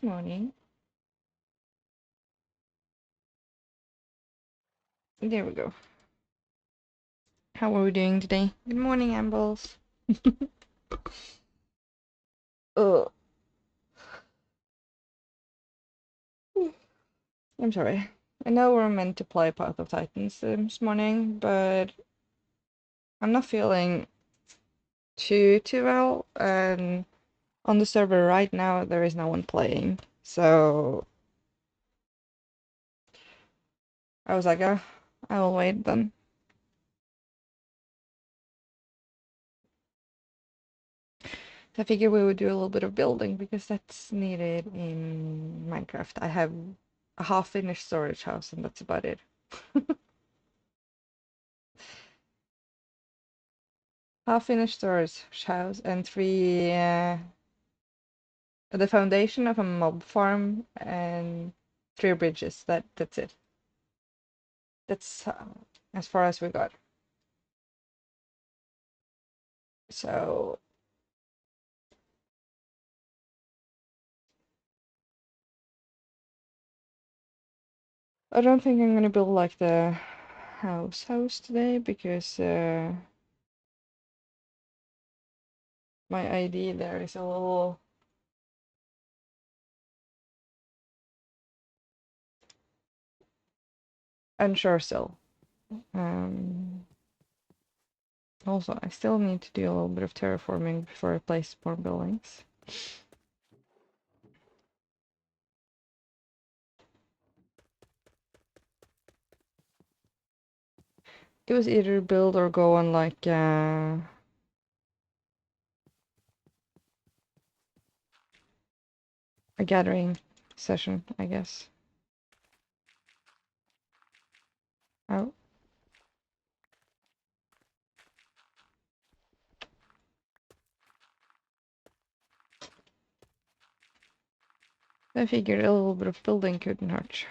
morning. There we go. How are we doing today? Good morning, Ambles. Oh, I'm sorry. I know we're meant to play Path of Titans this morning, but I'm not feeling too well, and on the server right now there is no one playing, so I was like, oh, I will wait then. I figured we would do a little bit of building because that's needed in Minecraft. I have a half-finished storage house and that's about it. Half-finished storage house and the foundation of a mob farm and 3 bridges. That's it. That's as far as we got. So I don't think I'm gonna build like the house today because my ID there is a little unsure still. Also, I still need to do a little bit of terraforming before I place more buildings. It was either build or go on like a gathering session, I guess. Oh. I figured a little bit of building couldn't hurt.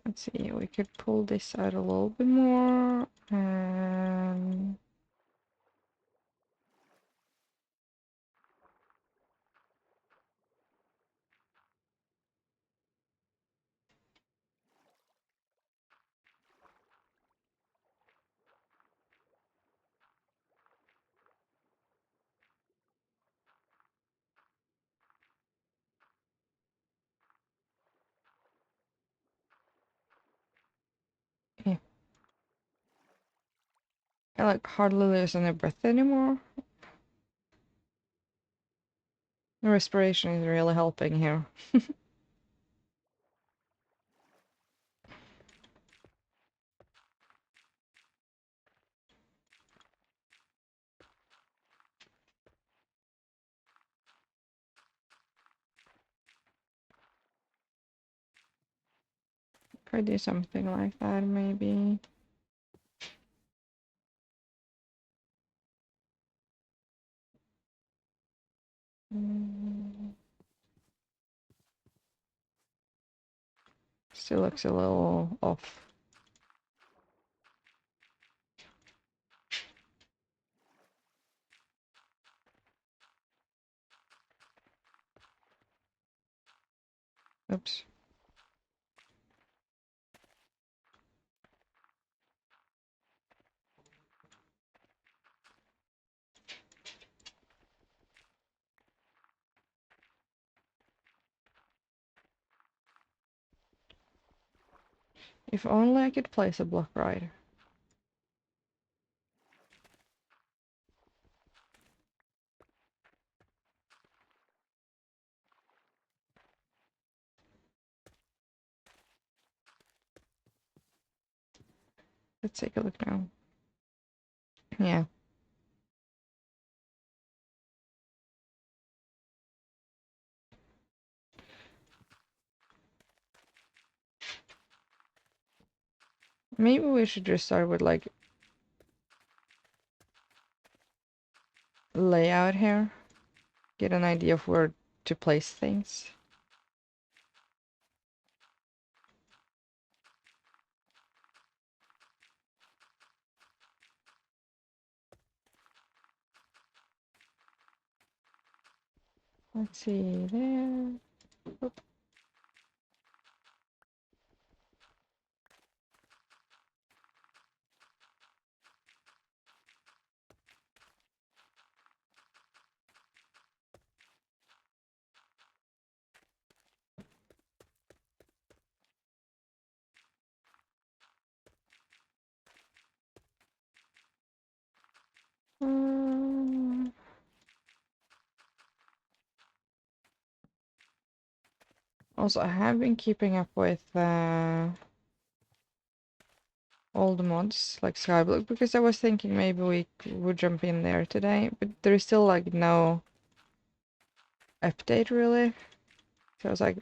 Let's see, we could pull this out a little bit more. Yeah. I like hardly lose any breath anymore. The respiration is really helping here. Could do something like that, maybe. Still looks a little off. Oops. If only I could place a block right. Let's take a look now. Yeah. Maybe we should just start with like layout here. Get an idea of where to place things. Let's see there. Oop. Um, Also, I have been keeping up with all the mods, like Skyblock, because I was thinking maybe we would jump in there today, but there's still like no update really. So I was like,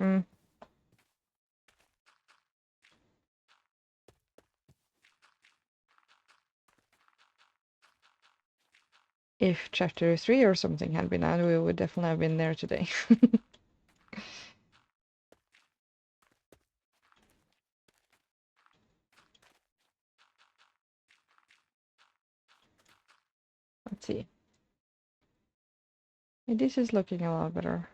if chapter 3 or something had been out, we would definitely have been there today. Let's see. This is looking a lot better.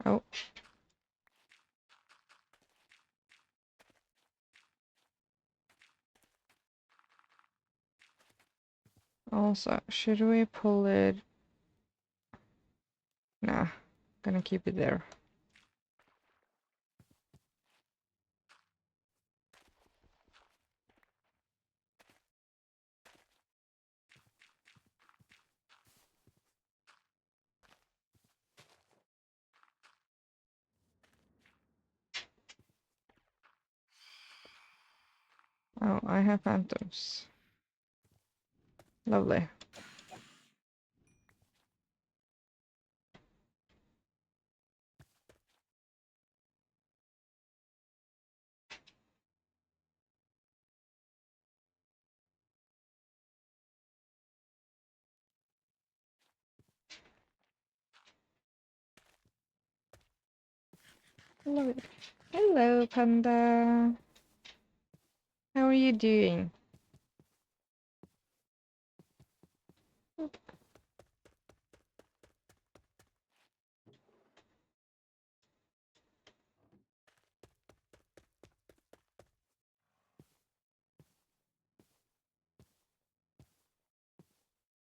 Oh. Also, should we pull it? Nah, gonna keep it there. Oh, I have phantoms. Lovely. Love it. Hello, Panda. How are you doing?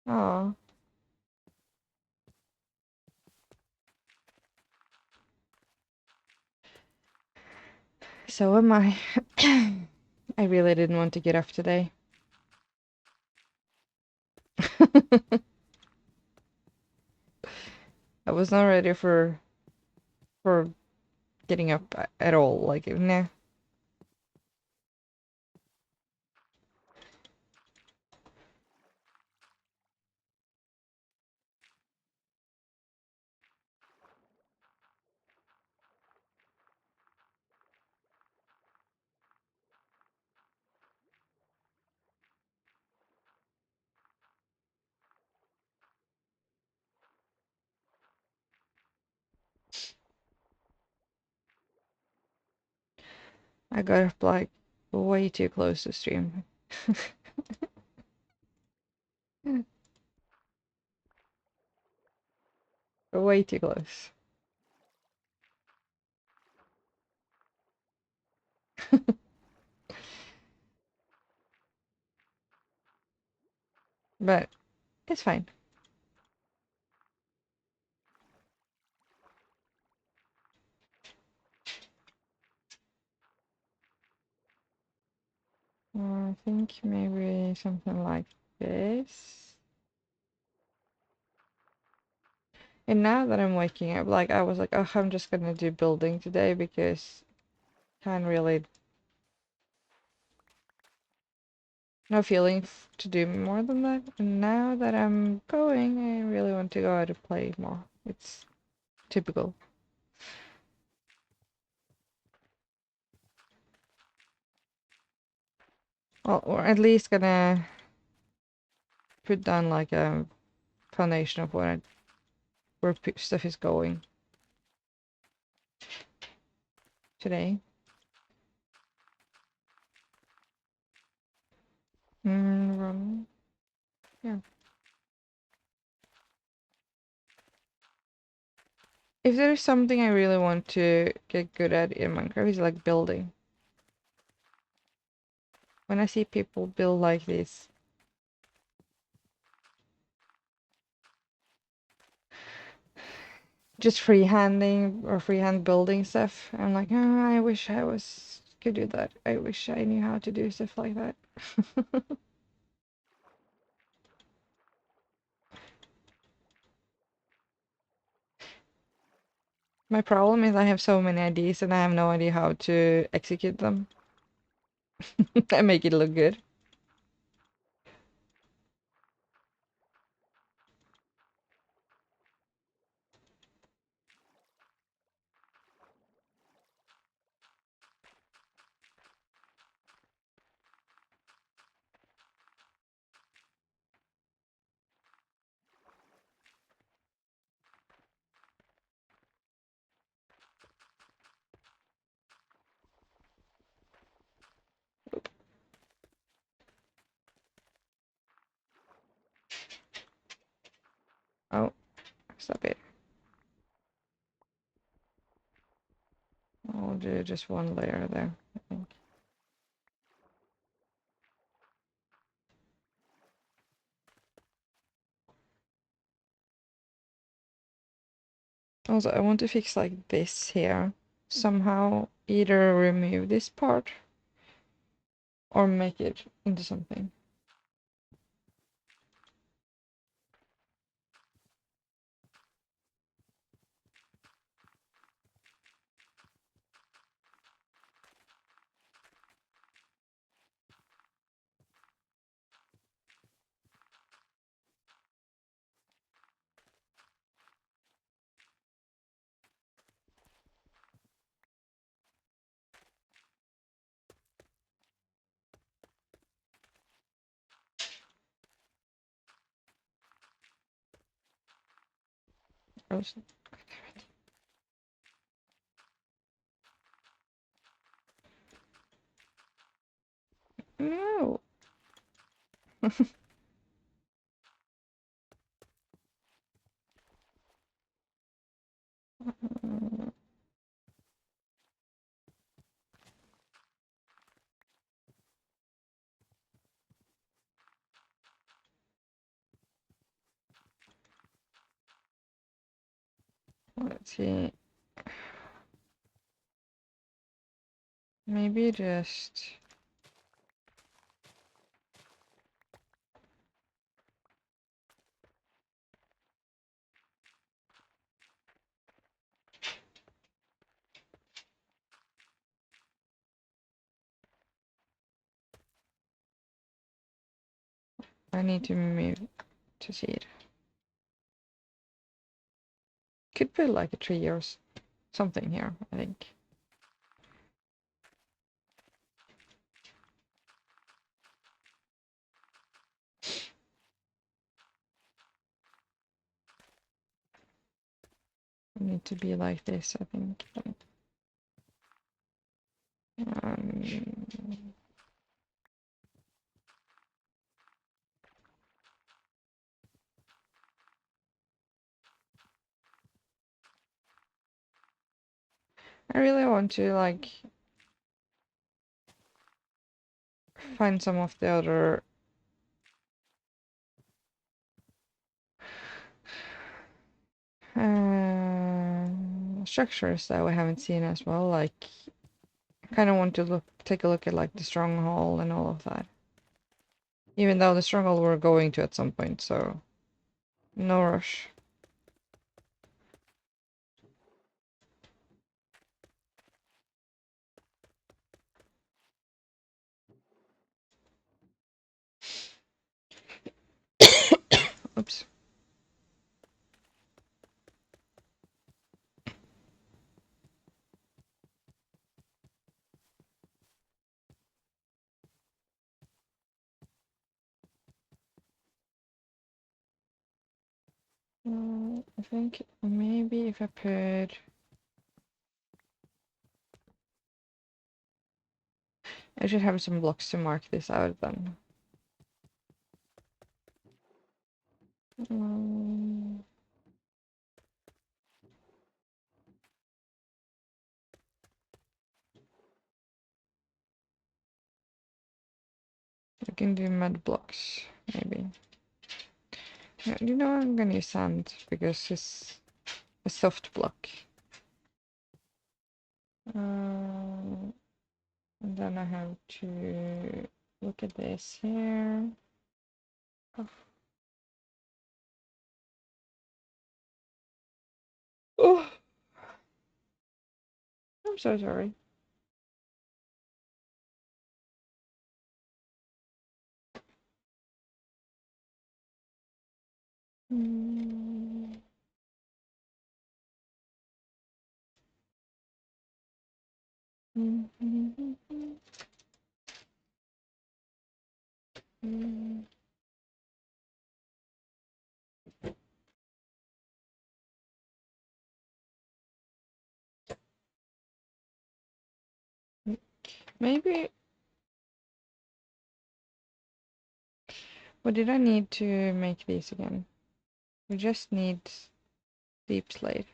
Oh, so am I. I really didn't want to get up today. I was not ready for getting up at all. Like, nah. I got up like way too close to stream. Way too close. But it's fine. I think maybe something like this. And now that I'm waking up, like I was like, oh, I'm just gonna do building today because can't really no feeling to do more than that. And now that I'm going, I really want to go out and play more. It's typical. Well, or at least gonna put down like a foundation of where stuff is going today. Yeah. If there's something I really want to get good at in Minecraft, is like building. When I see people build like this, just freehanding or freehand building stuff, I'm like, oh, I wish I could do that. I wish I knew how to do stuff like that. My problem is I have so many ideas and I have no idea how to execute them and make it look good. Oh, stop it. I'll do just one layer there, I think. Also, I want to fix like this here. Somehow either remove this part or make it into something. No. Let's see. Maybe just I need to move to see it. Could put like a tree or something here, I think. Need to be like this, I think. Um, I really want to like find some of the other structures that we haven't seen as well. Like, I kind of want to take a look at like the stronghold and all of that. Even though the stronghold we're going to at some point, so no rush. I think maybe if I put... I should have some blocks to mark this out then. I can do mud blocks, maybe. Yeah, you know, I'm gonna use sand because it's a soft block. And then I have to look at this here. Oh. Oh. I'm so sorry. Mm. Maybe... What did I need to make these again? We just need deep slate.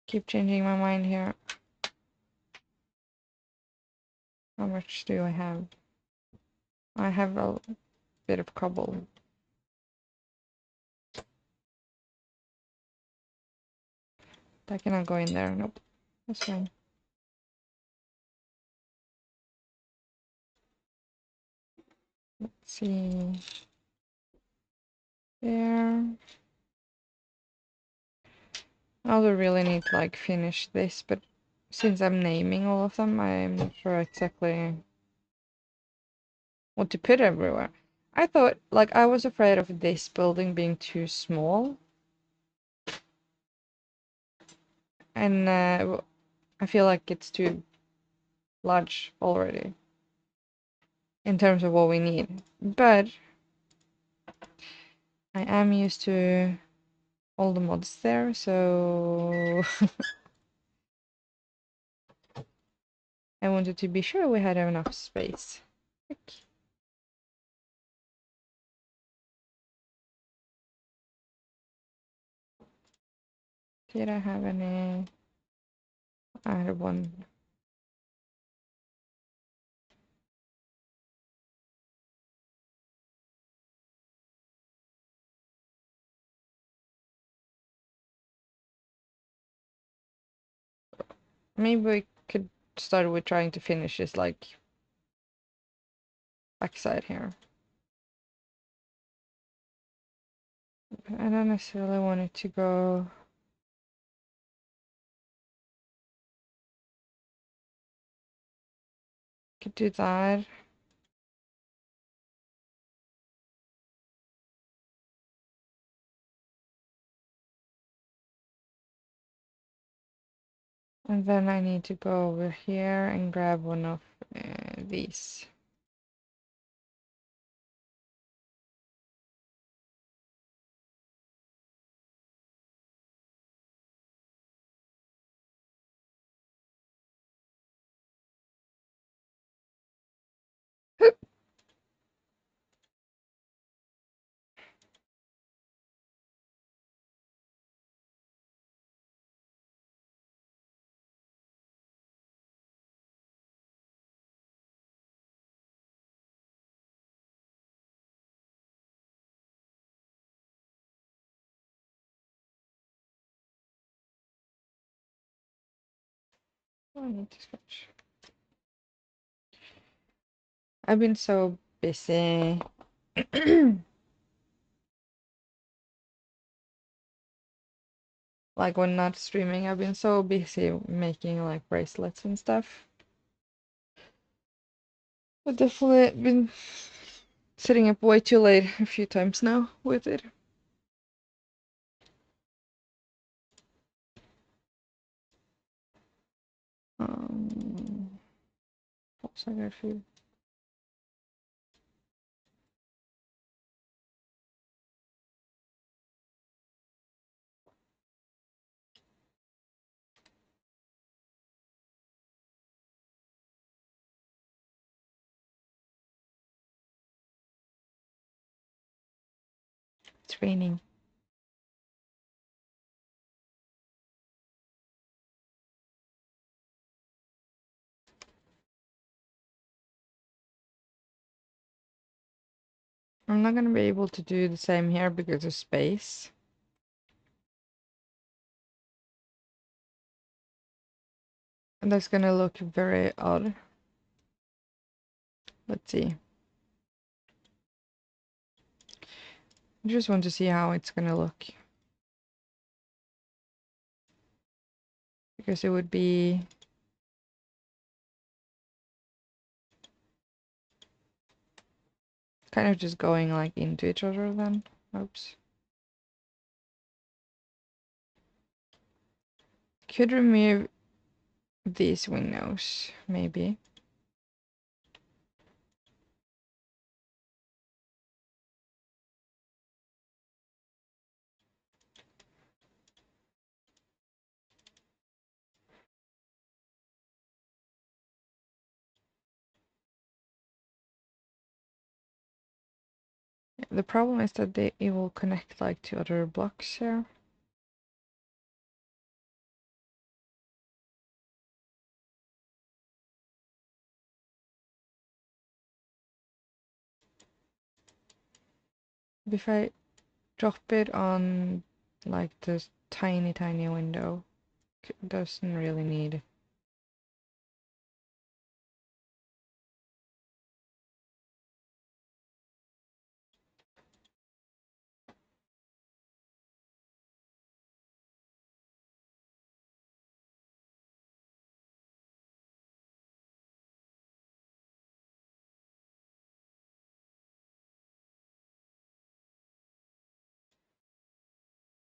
Keep changing my mind here. How much do I have? I have a bit of cobble. That cannot go in there. Nope. That's fine. Let's see. There. I also really need to like finish this, but since I'm naming all of them, I'm not sure exactly what to put everywhere. I thought, like, I was afraid of this building being too small. And I feel like it's too large already in terms of what we need. But I am used to all the mods there, so I wanted to be sure we had enough space. Did I have any? I had one. Maybe we could start with trying to finish this like backside here. I don't necessarily want it to go. Could do that. And then I need to go over here and grab one of these. Oh, I need to scratch. I've been so busy. Like when not streaming, I've been so busy making like bracelets and stuff. I've definitely been sitting up way too late a few times now with it. Um, Also, I got a few. It's raining. I'm not gonna be able to do the same here because of space. And that's gonna look very odd. Let's see. I just want to see how it's gonna look. Because it would be kind of just going like into each other then. Oops. Could remove these windows, maybe. The problem is that it will connect like to other blocks here. If I drop it on like this tiny window, it doesn't really need.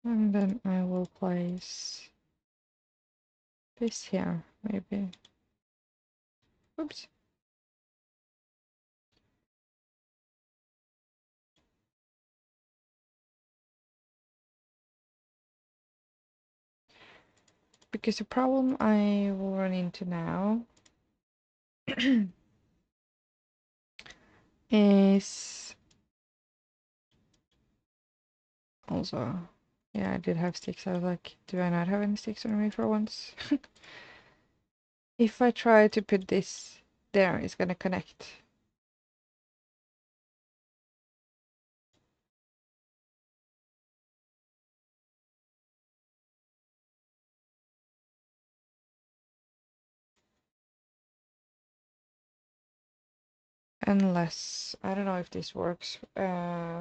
And then I will place this here, maybe. Oops. Because the problem I will run into now is also, yeah, I did have sticks. I was like, do I not have any sticks on me for once? If I try to put this there, it's gonna connect. Unless, I don't know if this works. Frame.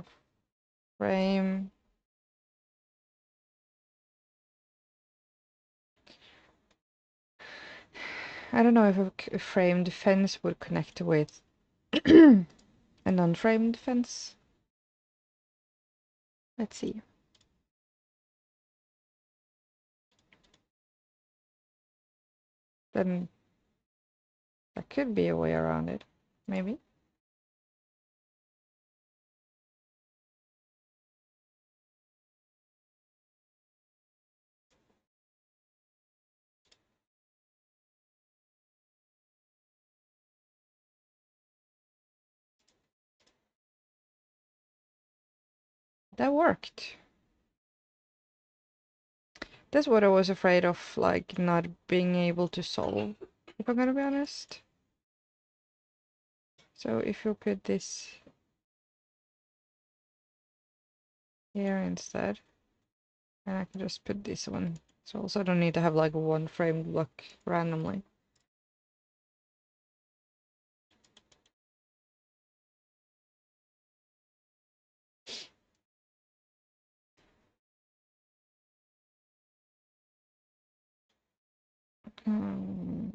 I don't know if a framed fence would connect with a non-framed fence. Let's see. Then there could be a way around it, maybe. That worked. That's what I was afraid of, like, not being able to solve, if I'm gonna be honest. So if you put this here instead, and I can just put this one. So also I don't need to have like one framed block randomly. Hmm.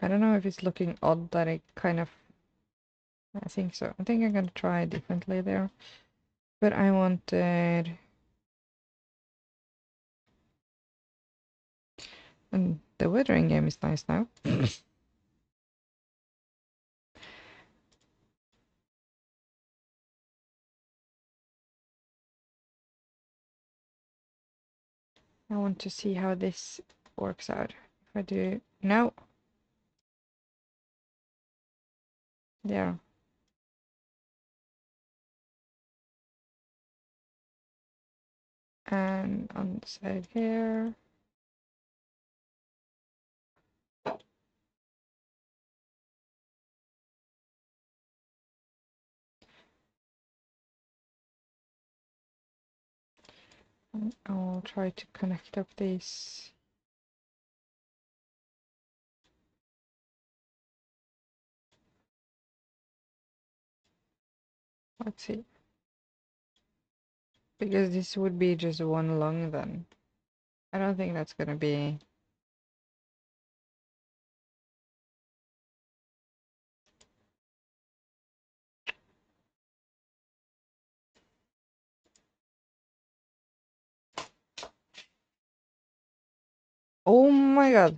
I don't know if it's looking odd that it kind of... I think so. I think I'm gonna try differently there. But I wanted... And the weathering game is nice now. I want to see how this works out. If I do... No! There. And on the side here... I'll try to connect up these. Let's see. Because this would be just one lung then. I don't think that's gonna be... Oh my god!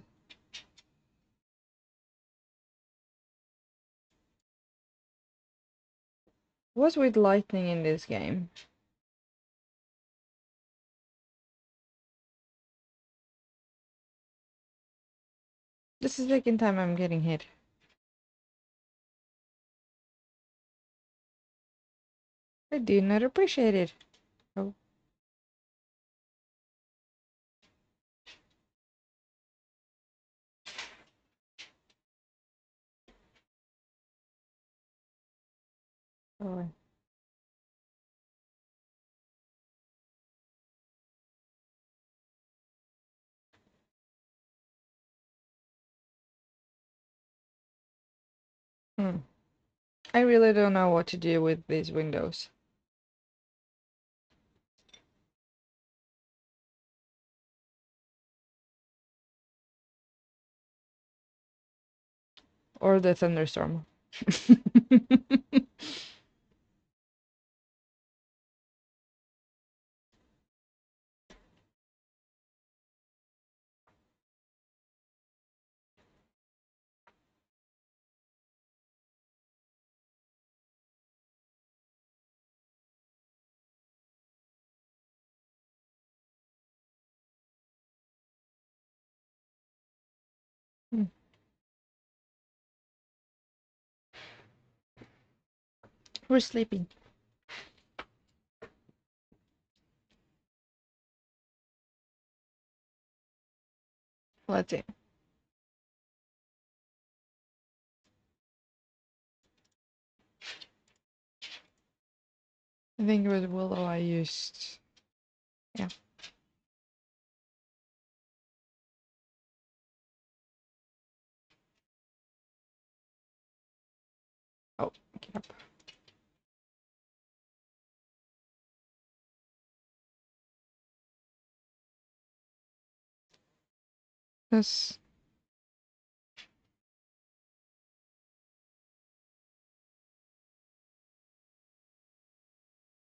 What's with lightning in this game? This is the second time I'm getting hit. I do not appreciate it. Oh. Oh. Hmm. I really don't know what to do with these windows. Or the thunderstorm. Hmm. We're sleeping. Let's see. I think it was willow I used. Yeah. Oh, get up. This...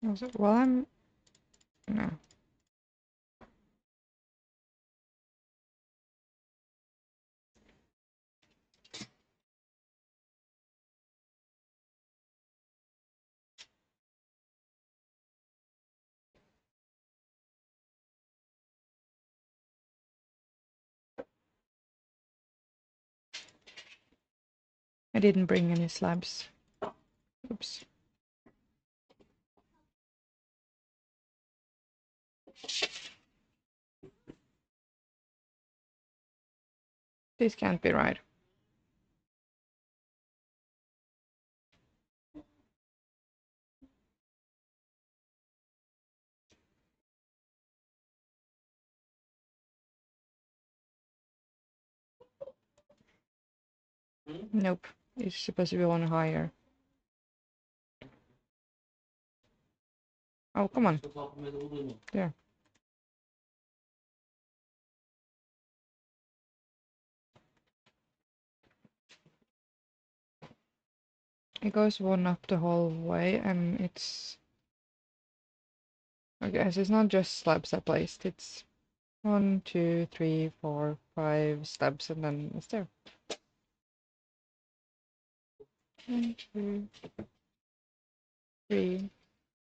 Was it? Well, I'm... No. I didn't bring any slabs. Oops. This can't be right. Nope. It's supposed to be one higher. Oh, come on. There. It goes one up the whole way, and it's... I guess it's not just slabs I placed, it's 1, 2, 3, 4, 5 slabs, and then a stair. 1, 2, 3,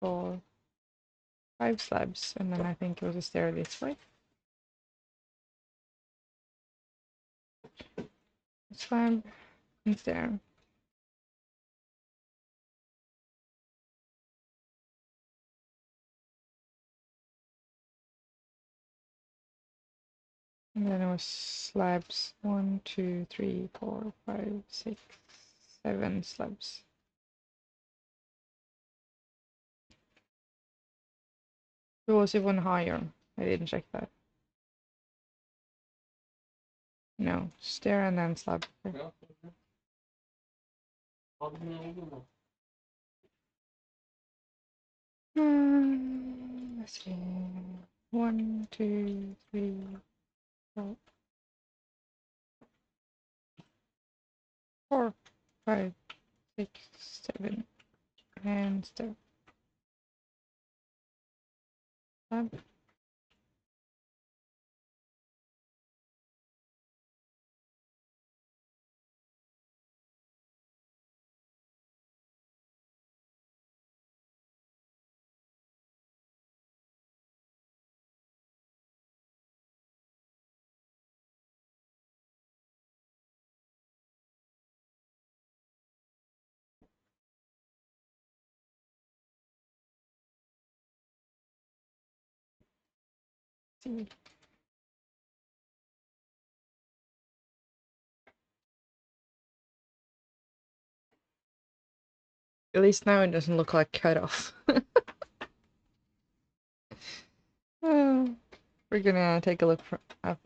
4, 5 slabs, and then I think it was a stair this way. Slab and stair. And then it was slabs. 1, 2, 3, 4, 5, 6, 7 slabs. It was even higher. I didn't check that. No, stair and then slab. Let's see. 1, 2, 3, 4, 4, 5, 6, 7, and stair. Slab. See. At least now it doesn't look like cut off. Oh, we're gonna take a look at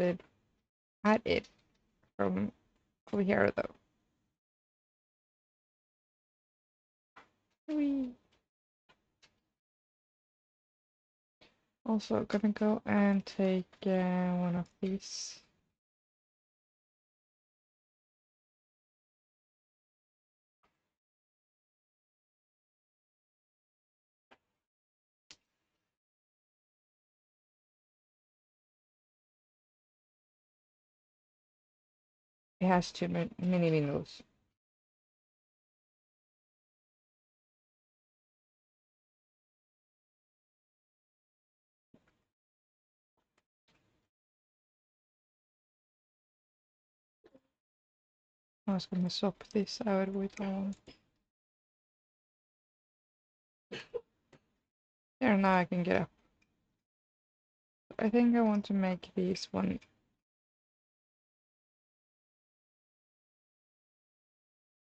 it from over here though. Whee. Also gonna go and take one of these. It has too many windows. I was gonna swap this out with there, now I can get up. I think I want to make these one.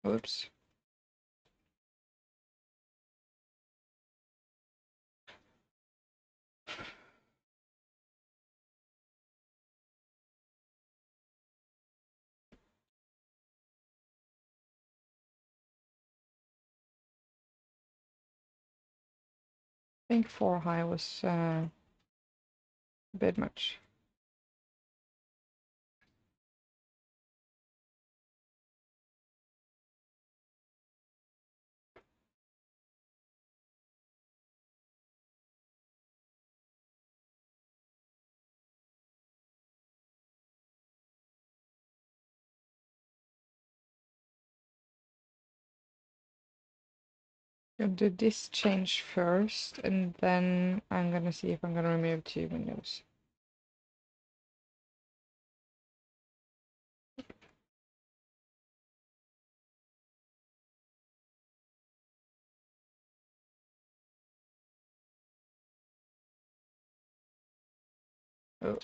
Oops. I think 4 high was a bit much. I'll do this change first, and then I'm gonna see if I'm gonna remove 2 windows. Oh.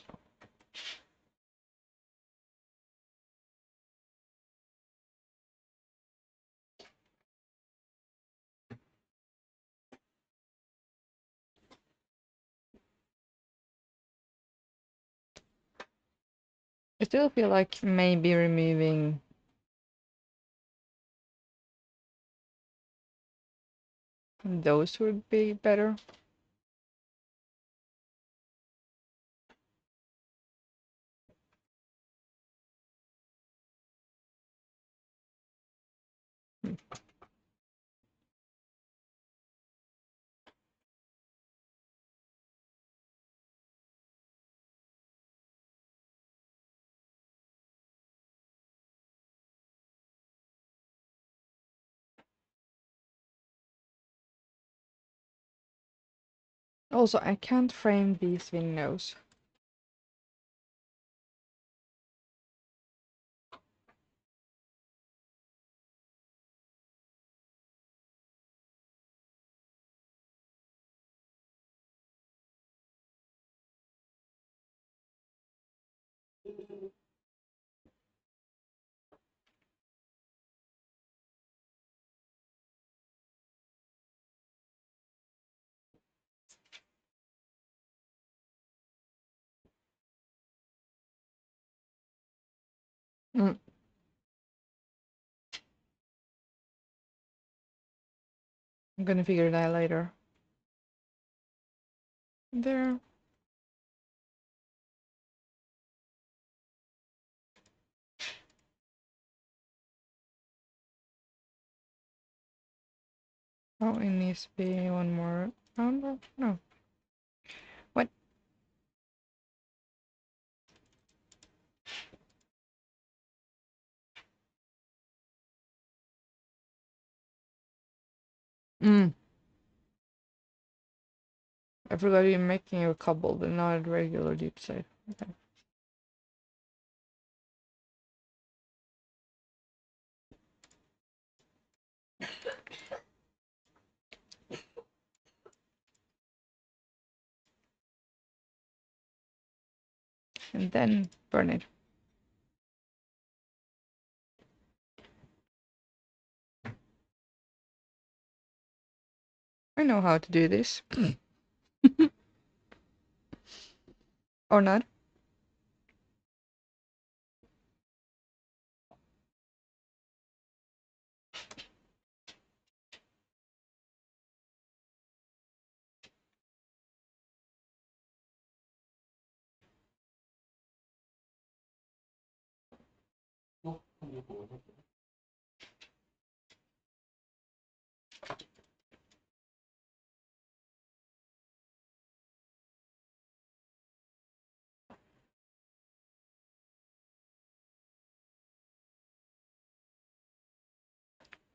I still feel like maybe removing those would be better. Also, I can't frame these windows. Mm, I'm gonna figure that out later. There. Oh, it needs to be one more. Oh, no, no. What? Mm. I forgot you're making a cobbled and not a regular deep save. Okay. And then burn it. I know how to do this. Or not.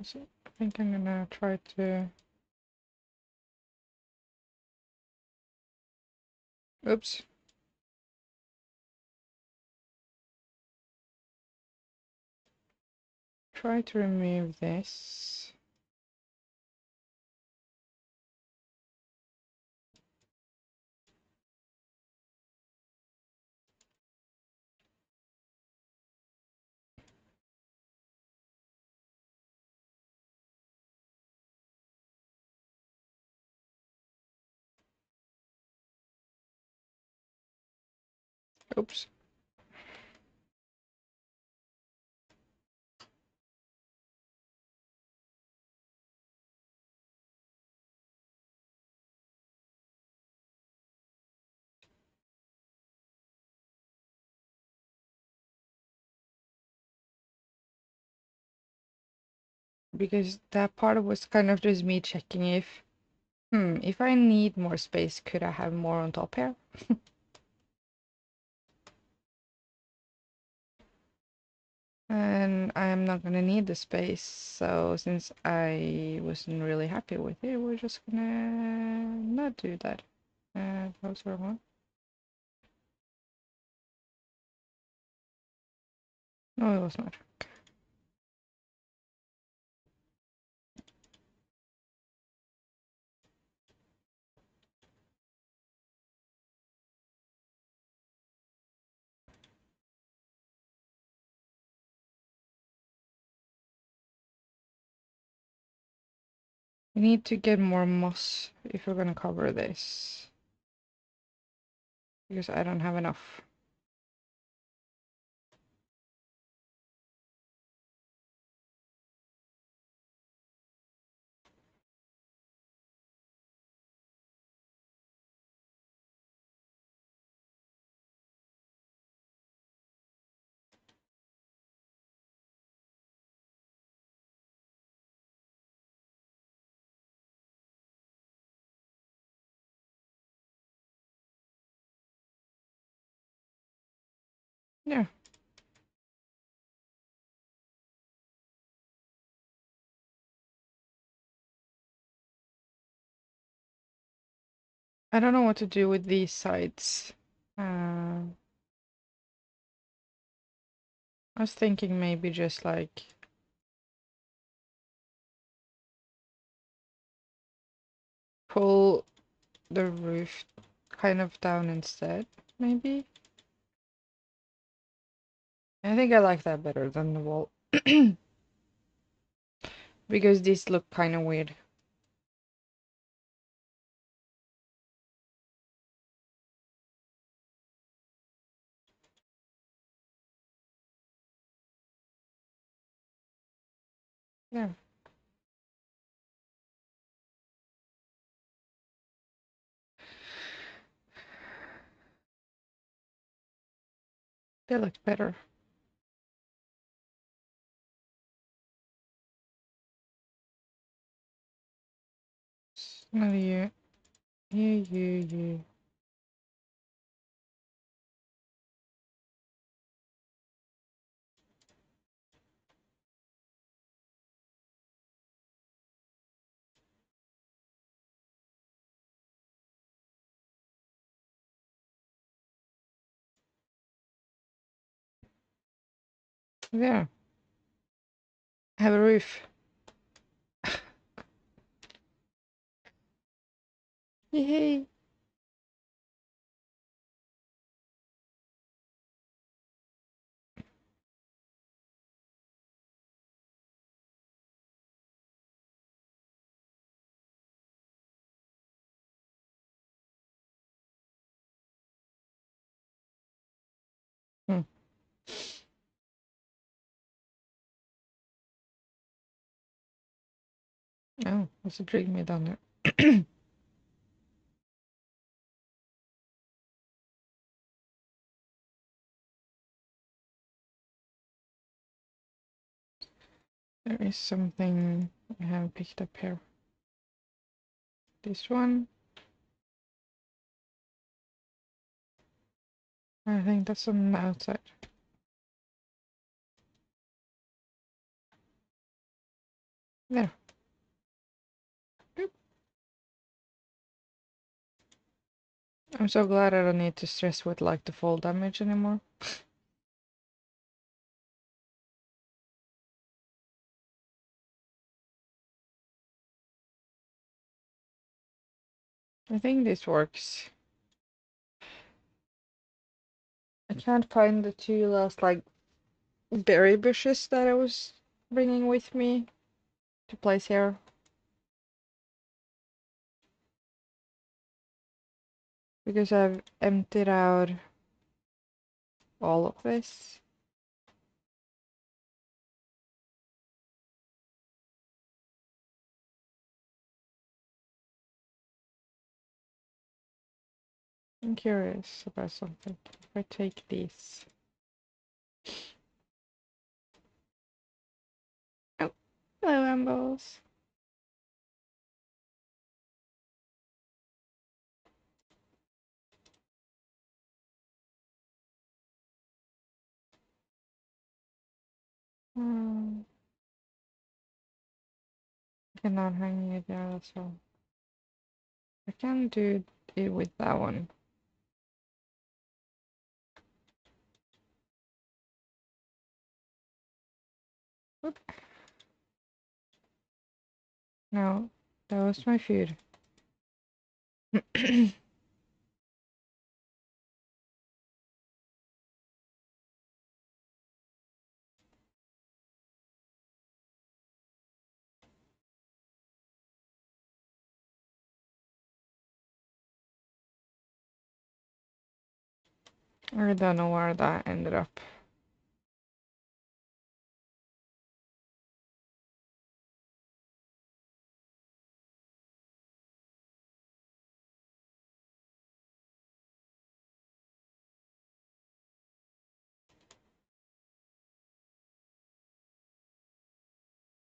So I think I'm gonna try to. Oops. Try to remove this. Oops. Because that part was kind of just me checking if I need more space, could I have more on top here? And I'm not gonna need the space, so since I wasn't really happy with it, we're just gonna not do that. That was the wrong one. No, it was not. We need to get more moss if we're gonna cover this. Because I don't have enough. Yeah. I don't know what to do with these sides. I was thinking maybe just like pull the roof kind of down instead, maybe. I think I like that better than the wall. Because these look kind of weird. Yeah. They look better. No, you. You. There. Have a roof. Yay. Hmm. Oh, there's a drink me down there. There is something I haven't picked up here. This one. I think that's on the outside. There. Boop. I'm so glad I don't need to stress with like the fall damage anymore. I think this works. I can't find the two last like berry bushes that I was bringing with me to place here. Because I've emptied out all of this. I'm curious about something. If I take these. Oh, hello, Ambles. Hmm. I cannot hang it there, that's all. I can do it with that one. Oop. No, that was my food. I don't know where that ended up.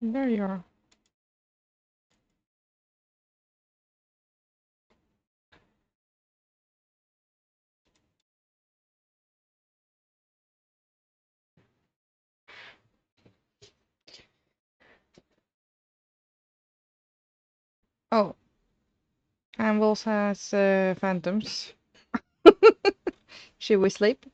There you are. Oh, And Wolves has phantoms. Should we sleep?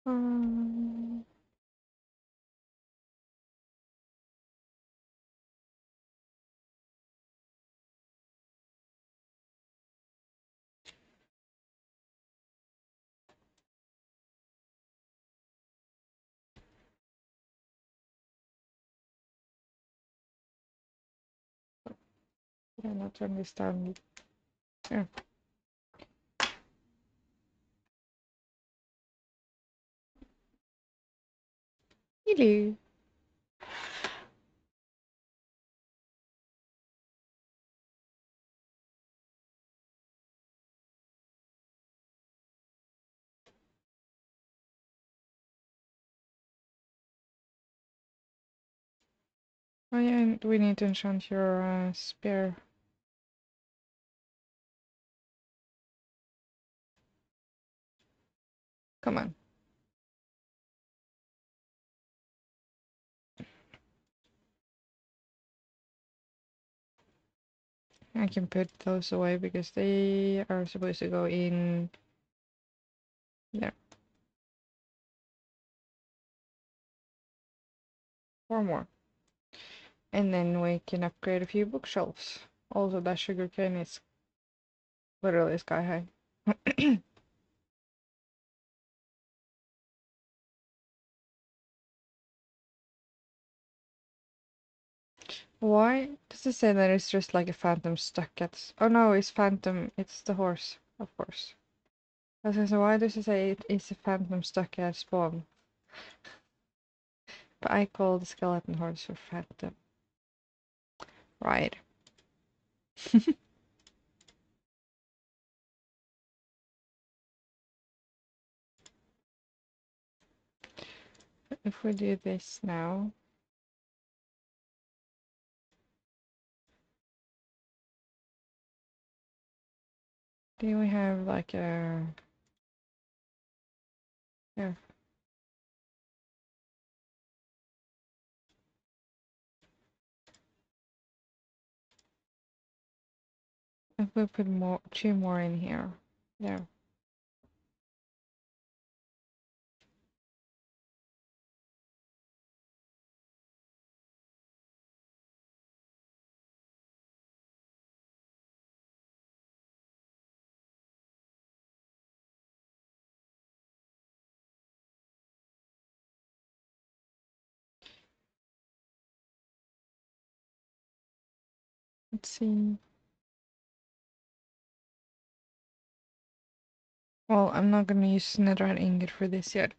Um, yeah, not turn this down. Yeah. Hello. Oh yeah, and we need to enchant your spear. Come on. I can put those away because they are supposed to go in there. 4 more. And then we can upgrade a few bookshelves. Also, that sugarcane is literally sky high. Why does it say that it's just like a phantom stuck at... Oh no, it's phantom. It's the horse, of course. I was gonna say, why does it say it's a phantom stuck at spawn? But I call the skeleton horse a phantom. Right. If we do this now... Do we have like a... Yeah. If we put more, 2 more in here. There. Let's see. Well, I'm not gonna use netherite ingot for this yet.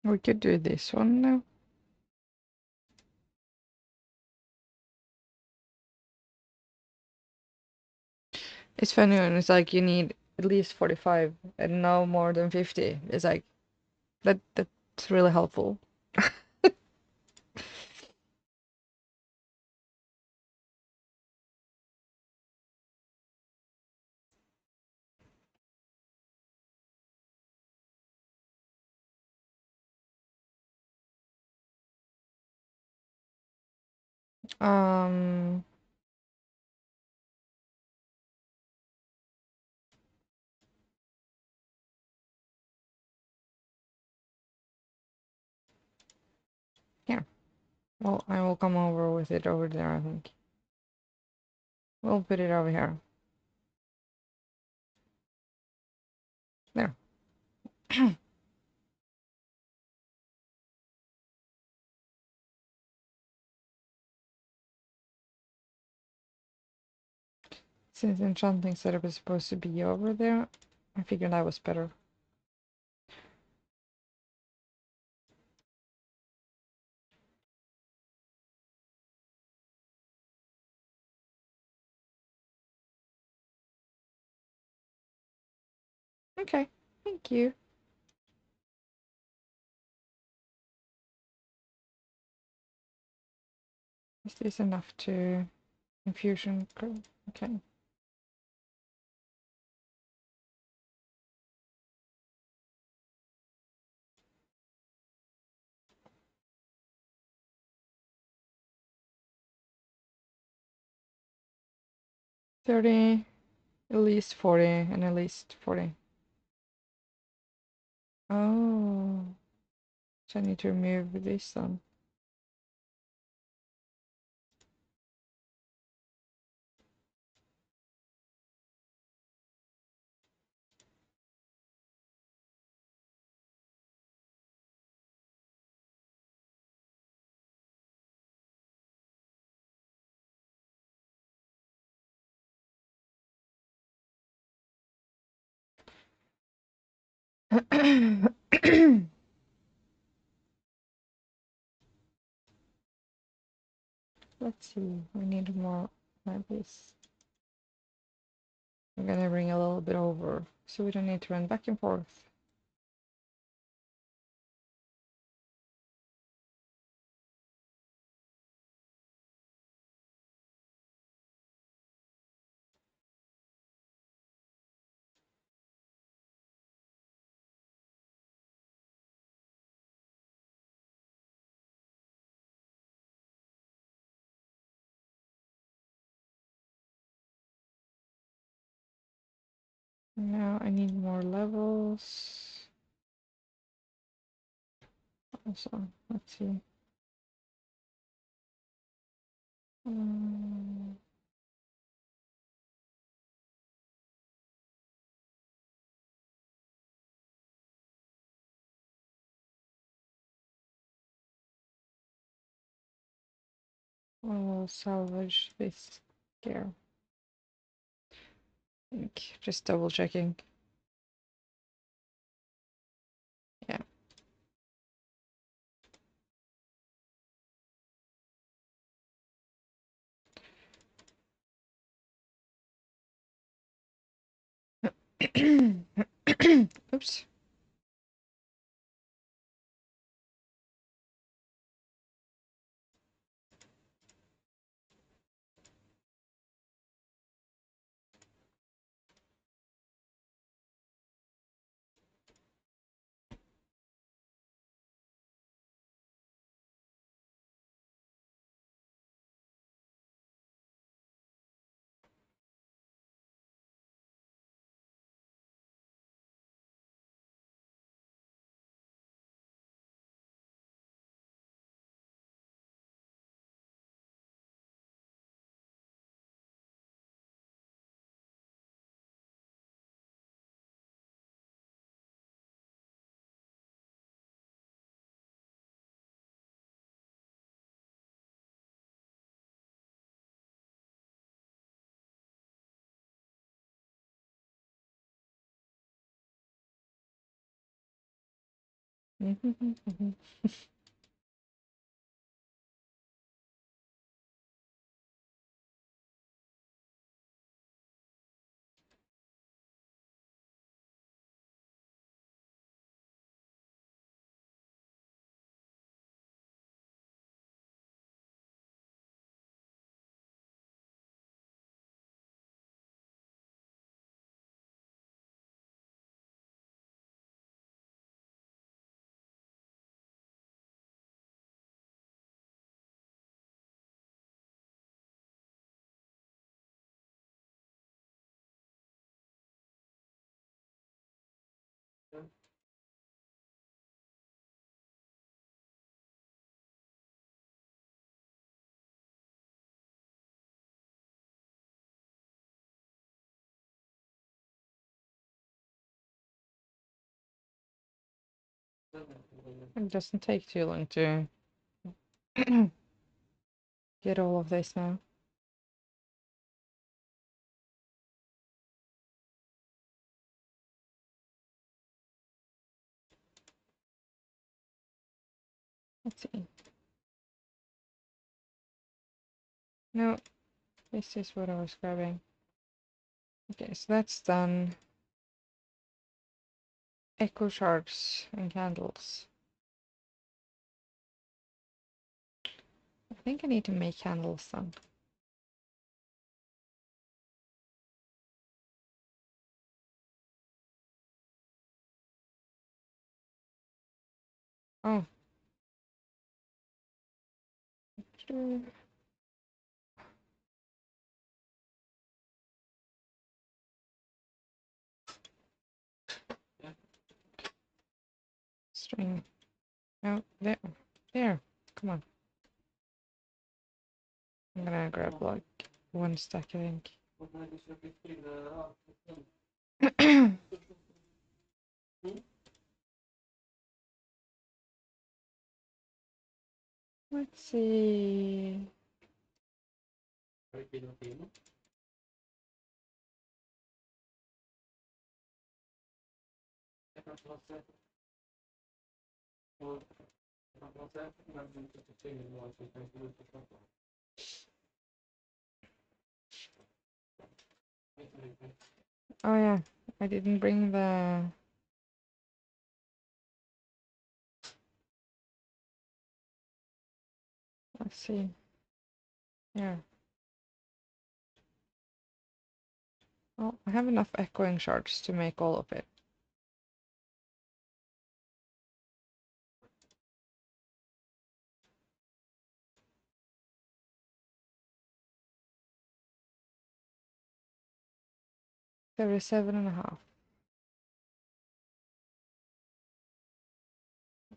We could do this one now. It's funny when it's like you need at least 45 and no more than 50. It's like that's really helpful. Um, yeah. Well, I will come over with it over there, I think. We'll put it over here. There. Since enchanting setup is supposed to be over there, I figured that was better. Okay, thank you. Is this enough to infusion? Okay. $30, at least 40, and at least 40. Oh, so I need to remove this then. Let's see, we need more like this. I'm gonna bring a little bit over, so we don't need to run back and forth. Now I need more levels. Also, let's see. Um, we'll salvage this gear. I think just double checking. Yeah. Oops. It doesn't take too long to get all of this now. Let's see. No, this is what I was grabbing. Okay, so that's done. Echo shards and candles. I think I need to make candles then. Oh. String. No, there. There. Come on. I'm gonna grab like one stack, I think. Let's see. Oh yeah, I didn't bring the... Let's see. Yeah. Well, I have enough echoing shards to make all of it. There is 7.5.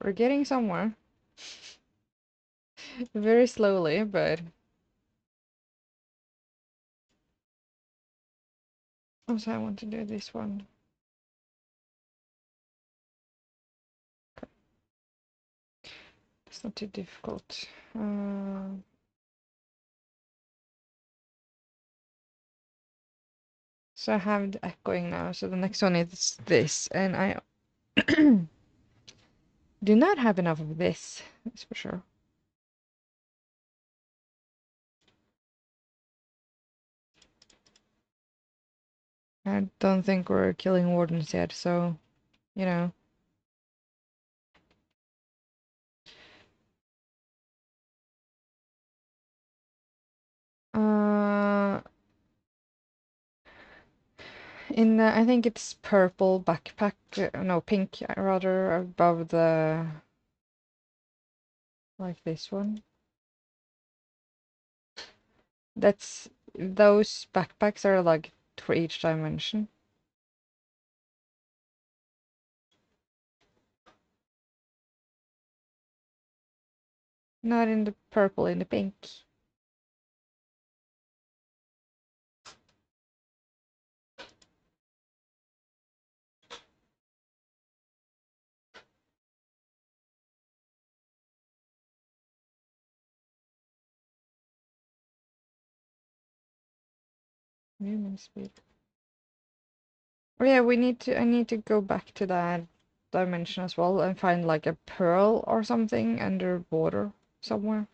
We're getting somewhere. Very slowly, but... Also, I want to do this one. It's not too difficult. So I have the echoing now, so the next one is this, and I do not have enough of this, that's for sure. I don't think we're killing wardens yet, so, you know. I think it's purple backpack, no, pink rather, above the, like this one. Those backpacks are like for each dimension. Not in the purple, in the pink. Movement speed. Oh yeah, I need to go back to that dimension as well and find like a pearl or something underwater somewhere.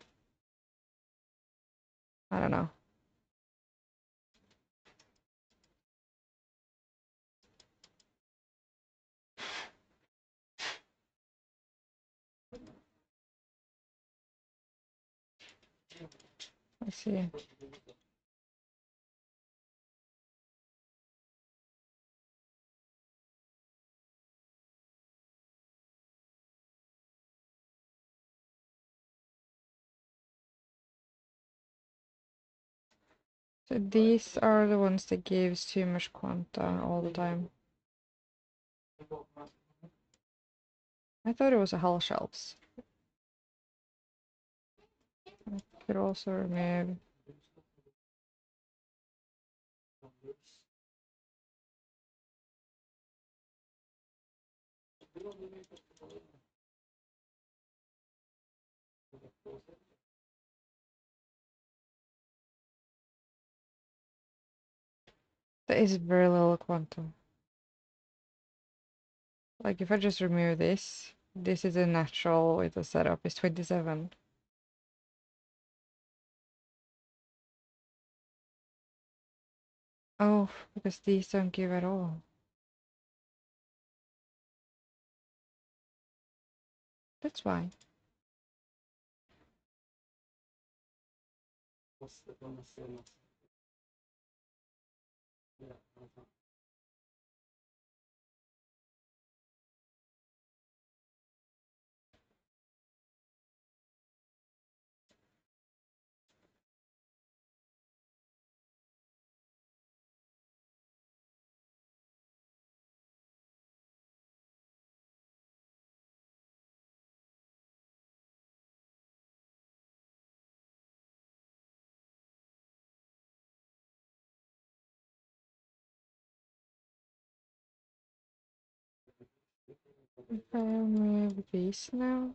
I don't know. Let's see. So these are the ones that gives too much quanta all the time. I thought it was a hull shells. I could also remove. There is very little quantum. Like if I just remove this. this is a natural with the setup is 27. Oh, because these don't give at all. That's why. If I remove these now,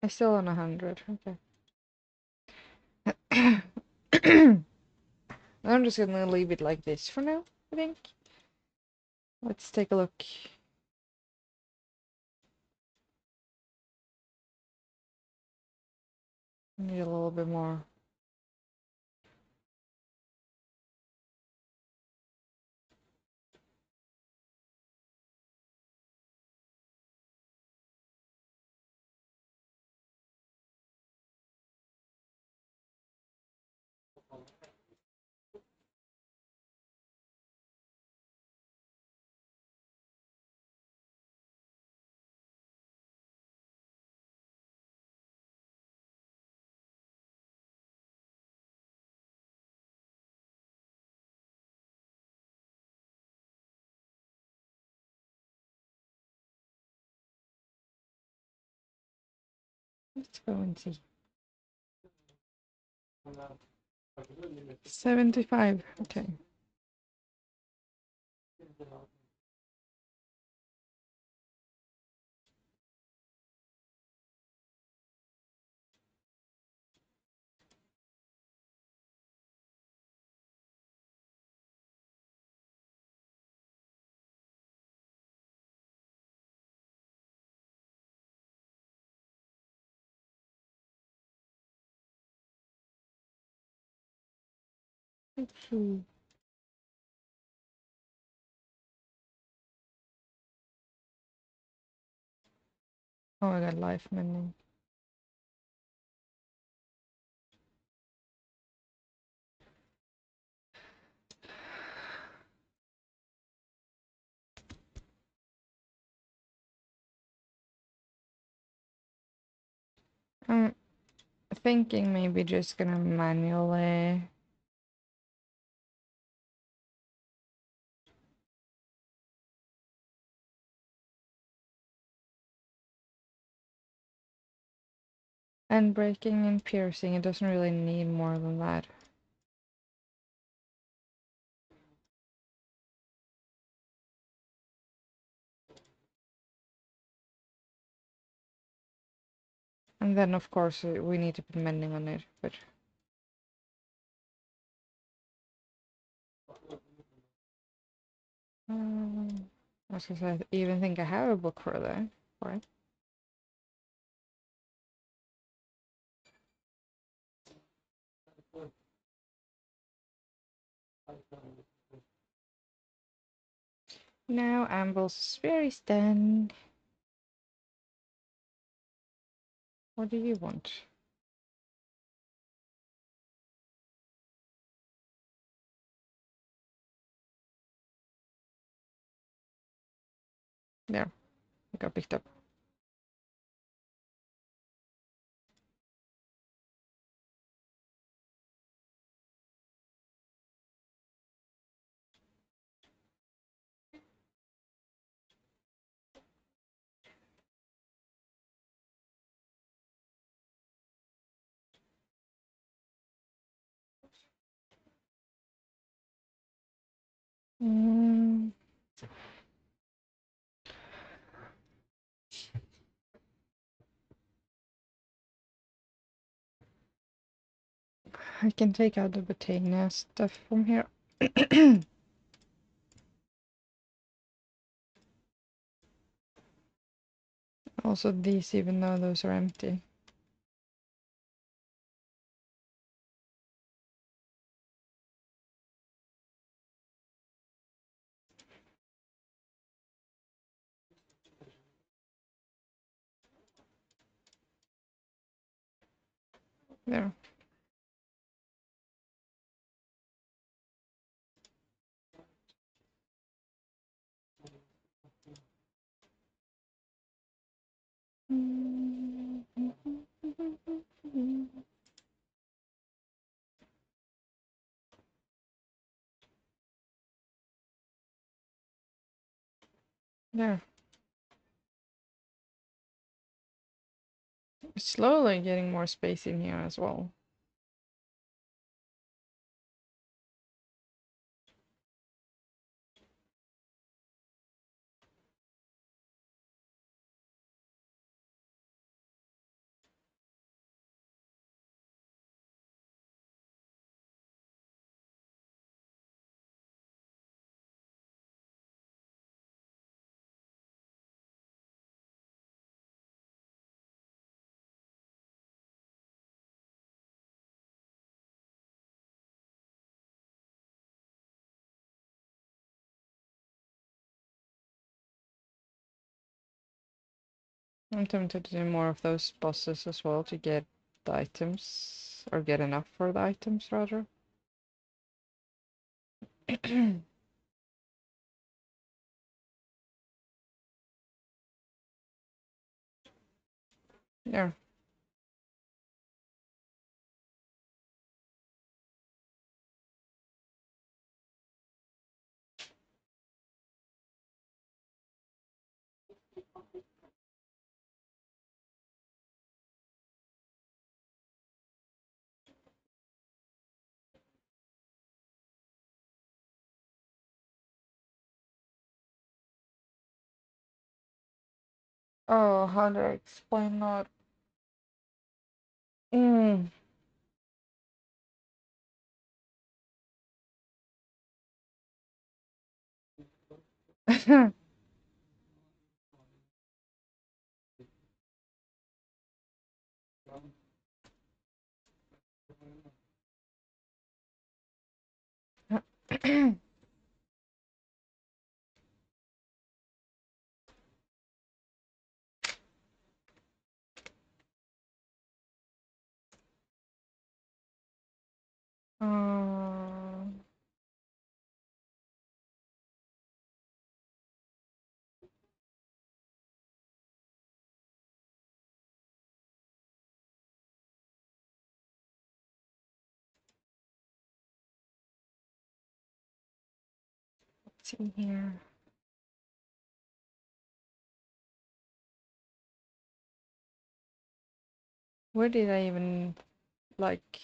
I still on 100. Okay. I'm just gonna leave it like this for now, I think. Let's take a look. Need a little bit more. Let's go and see. 75. Okay. Oh my god, life mending. I'm thinking maybe just gonna manually and breaking and piercing. It doesn't really need more than that. And then of course we need to put mending on it, but I was gonna say, I even think I have a book for that. Right? Now Amble's spear is done. What do you want? There, it got picked up. Mm, I can take out the Botania stuff from here. Also these, even though those are empty. There. There. It's slowly getting more space in here as well. I'm tempted to do more of those bosses as well to get the items, or get enough for the items rather. Yeah. Oh, how do I explain that? Mm. uh, let's see here. Where did I even like?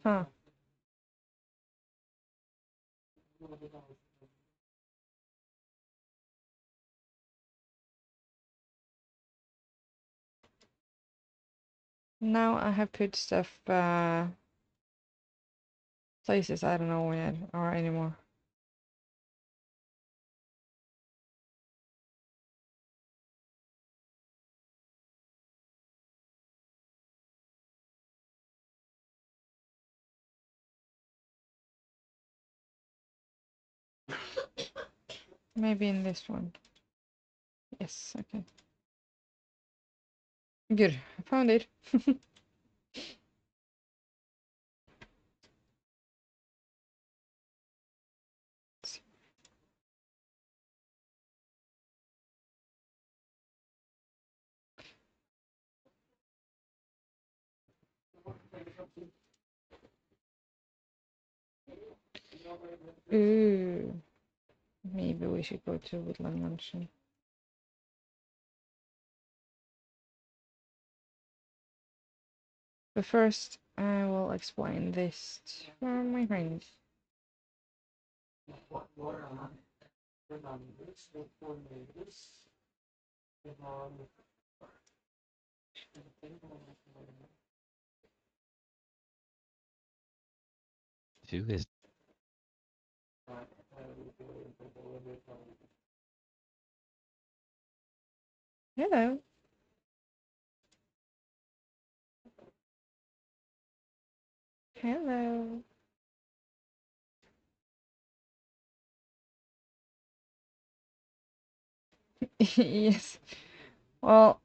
Huh. Now I have put stuff places I don't know where are anymore. Maybe in this one. Yes, okay. Good, I found it. Ooh, maybe we should go to Woodland Mansion. But first, I will explain this for my friends. Who is Hello. Hello. Yes. Well,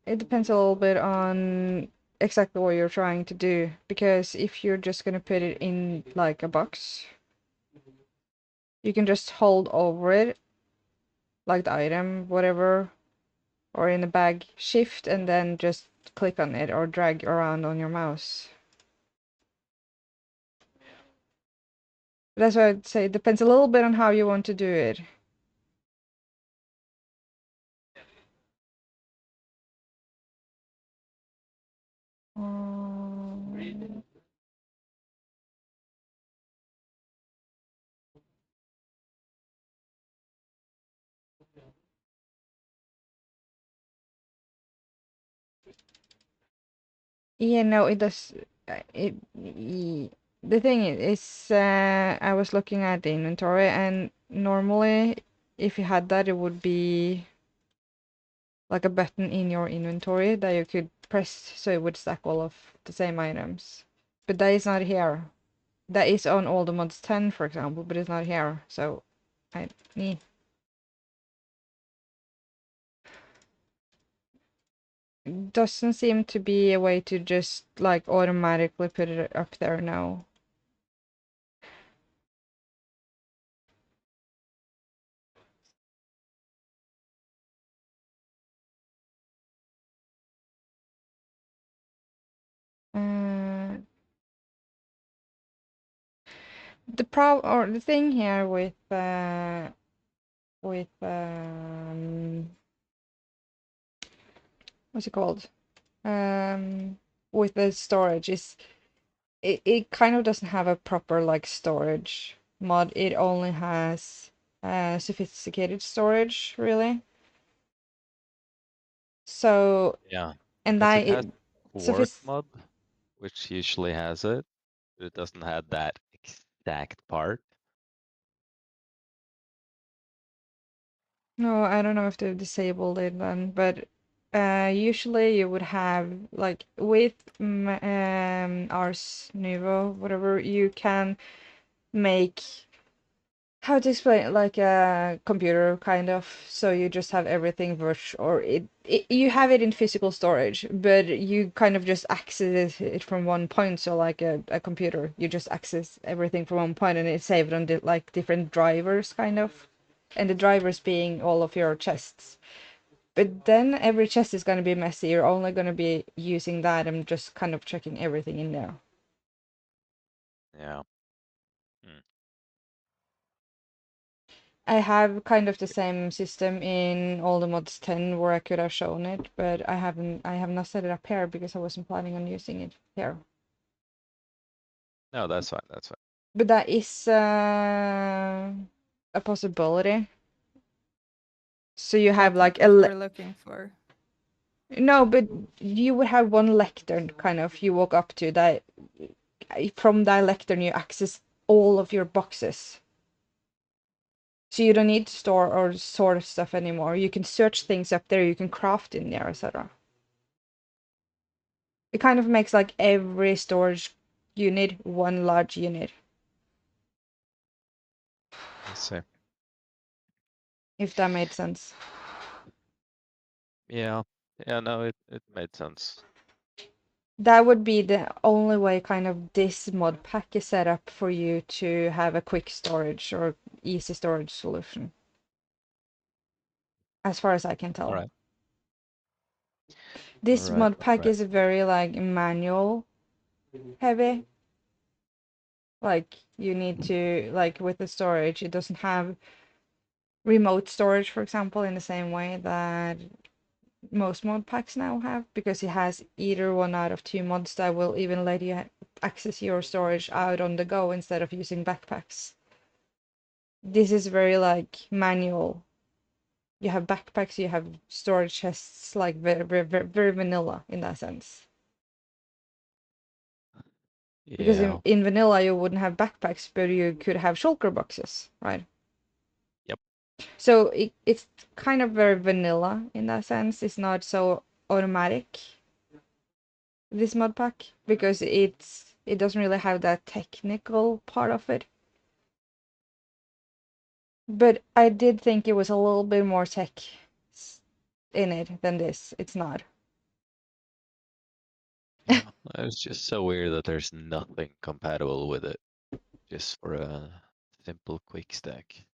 it depends a little bit on exactly what you're trying to do. Because if you're just gonna put it in like a box, you can just hold over it, like the item, whatever, or in a bag, shift, and then just click on it or drag around on your mouse. That's why I'd say it depends a little bit on how you want to do it. Um, yeah, no, it does. The thing is, I was looking at the inventory, and normally, if you had that, it would be like a button in your inventory that you could press so it would stack all of the same items. But that is not here. That is on all the mods 10, for example, but it's not here. So, I need. Doesn't seem to be a way to just like automatically put it up there now. Uh, the thing here with what's it called? With the storage is it kind of doesn't have a proper like storage mod. It only has sophisticated storage, really. So, yeah? and Because that it has it Quark sophist mod, which usually has it, but it doesn't have that exact part. No, I don't know if they've disabled it then, but usually you would have like with Ars Nouveau, whatever, you can make how to explain it, like a computer kind of. So you just have everything virtual, or you have it in physical storage, but you kind of just access it from one point. So like a computer, you just access everything from one point, and it's saved on like different drivers, kind of, and the drivers being all of your chests. But then every chest is going to be messy. You're only going to be using that and just kind of checking everything in there. Yeah. Hmm. I have kind of the same system in all the mods 10 where I could have shown it, but I have not set it up here because I wasn't planning on using it here. No, that's fine. That's fine. But that is a possibility. So you have That's like not what we're looking for. no, but you would have one lectern kind of you walk up to that from that lectern you access all of your boxes. So you don't need to store or sort stuff anymore. You can search things up there, you can craft in there, etc. It kind of makes like every storage unit one large unit, I see. if that made sense. Yeah. Yeah, no, it made sense. That would be the only way kind of this mod pack is set up for you to have a quick storage or easy storage solution, as far as I can All tell. right. All This right. mod All pack right. is very like manual heavy. Like you need to like with the storage, it doesn't have remote storage, for example, in the same way that most mod packs now have, because it has either one out of two mods that will even let you access your storage out on the go instead of using backpacks. This is very like manual. You have backpacks, you have storage chests, like very, very, very, very vanilla in that sense. Because Yeah. in vanilla you wouldn't have backpacks, but you could have shulker boxes, right? Yep. So it's kind of very vanilla in that sense. It's not so automatic, this mod pack, because it doesn't really have that technical part of it. But I did think it was a little bit more tech in it than this. It's not. Yeah. It's just so weird that there's nothing compatible with it. Just for a simple quick stack.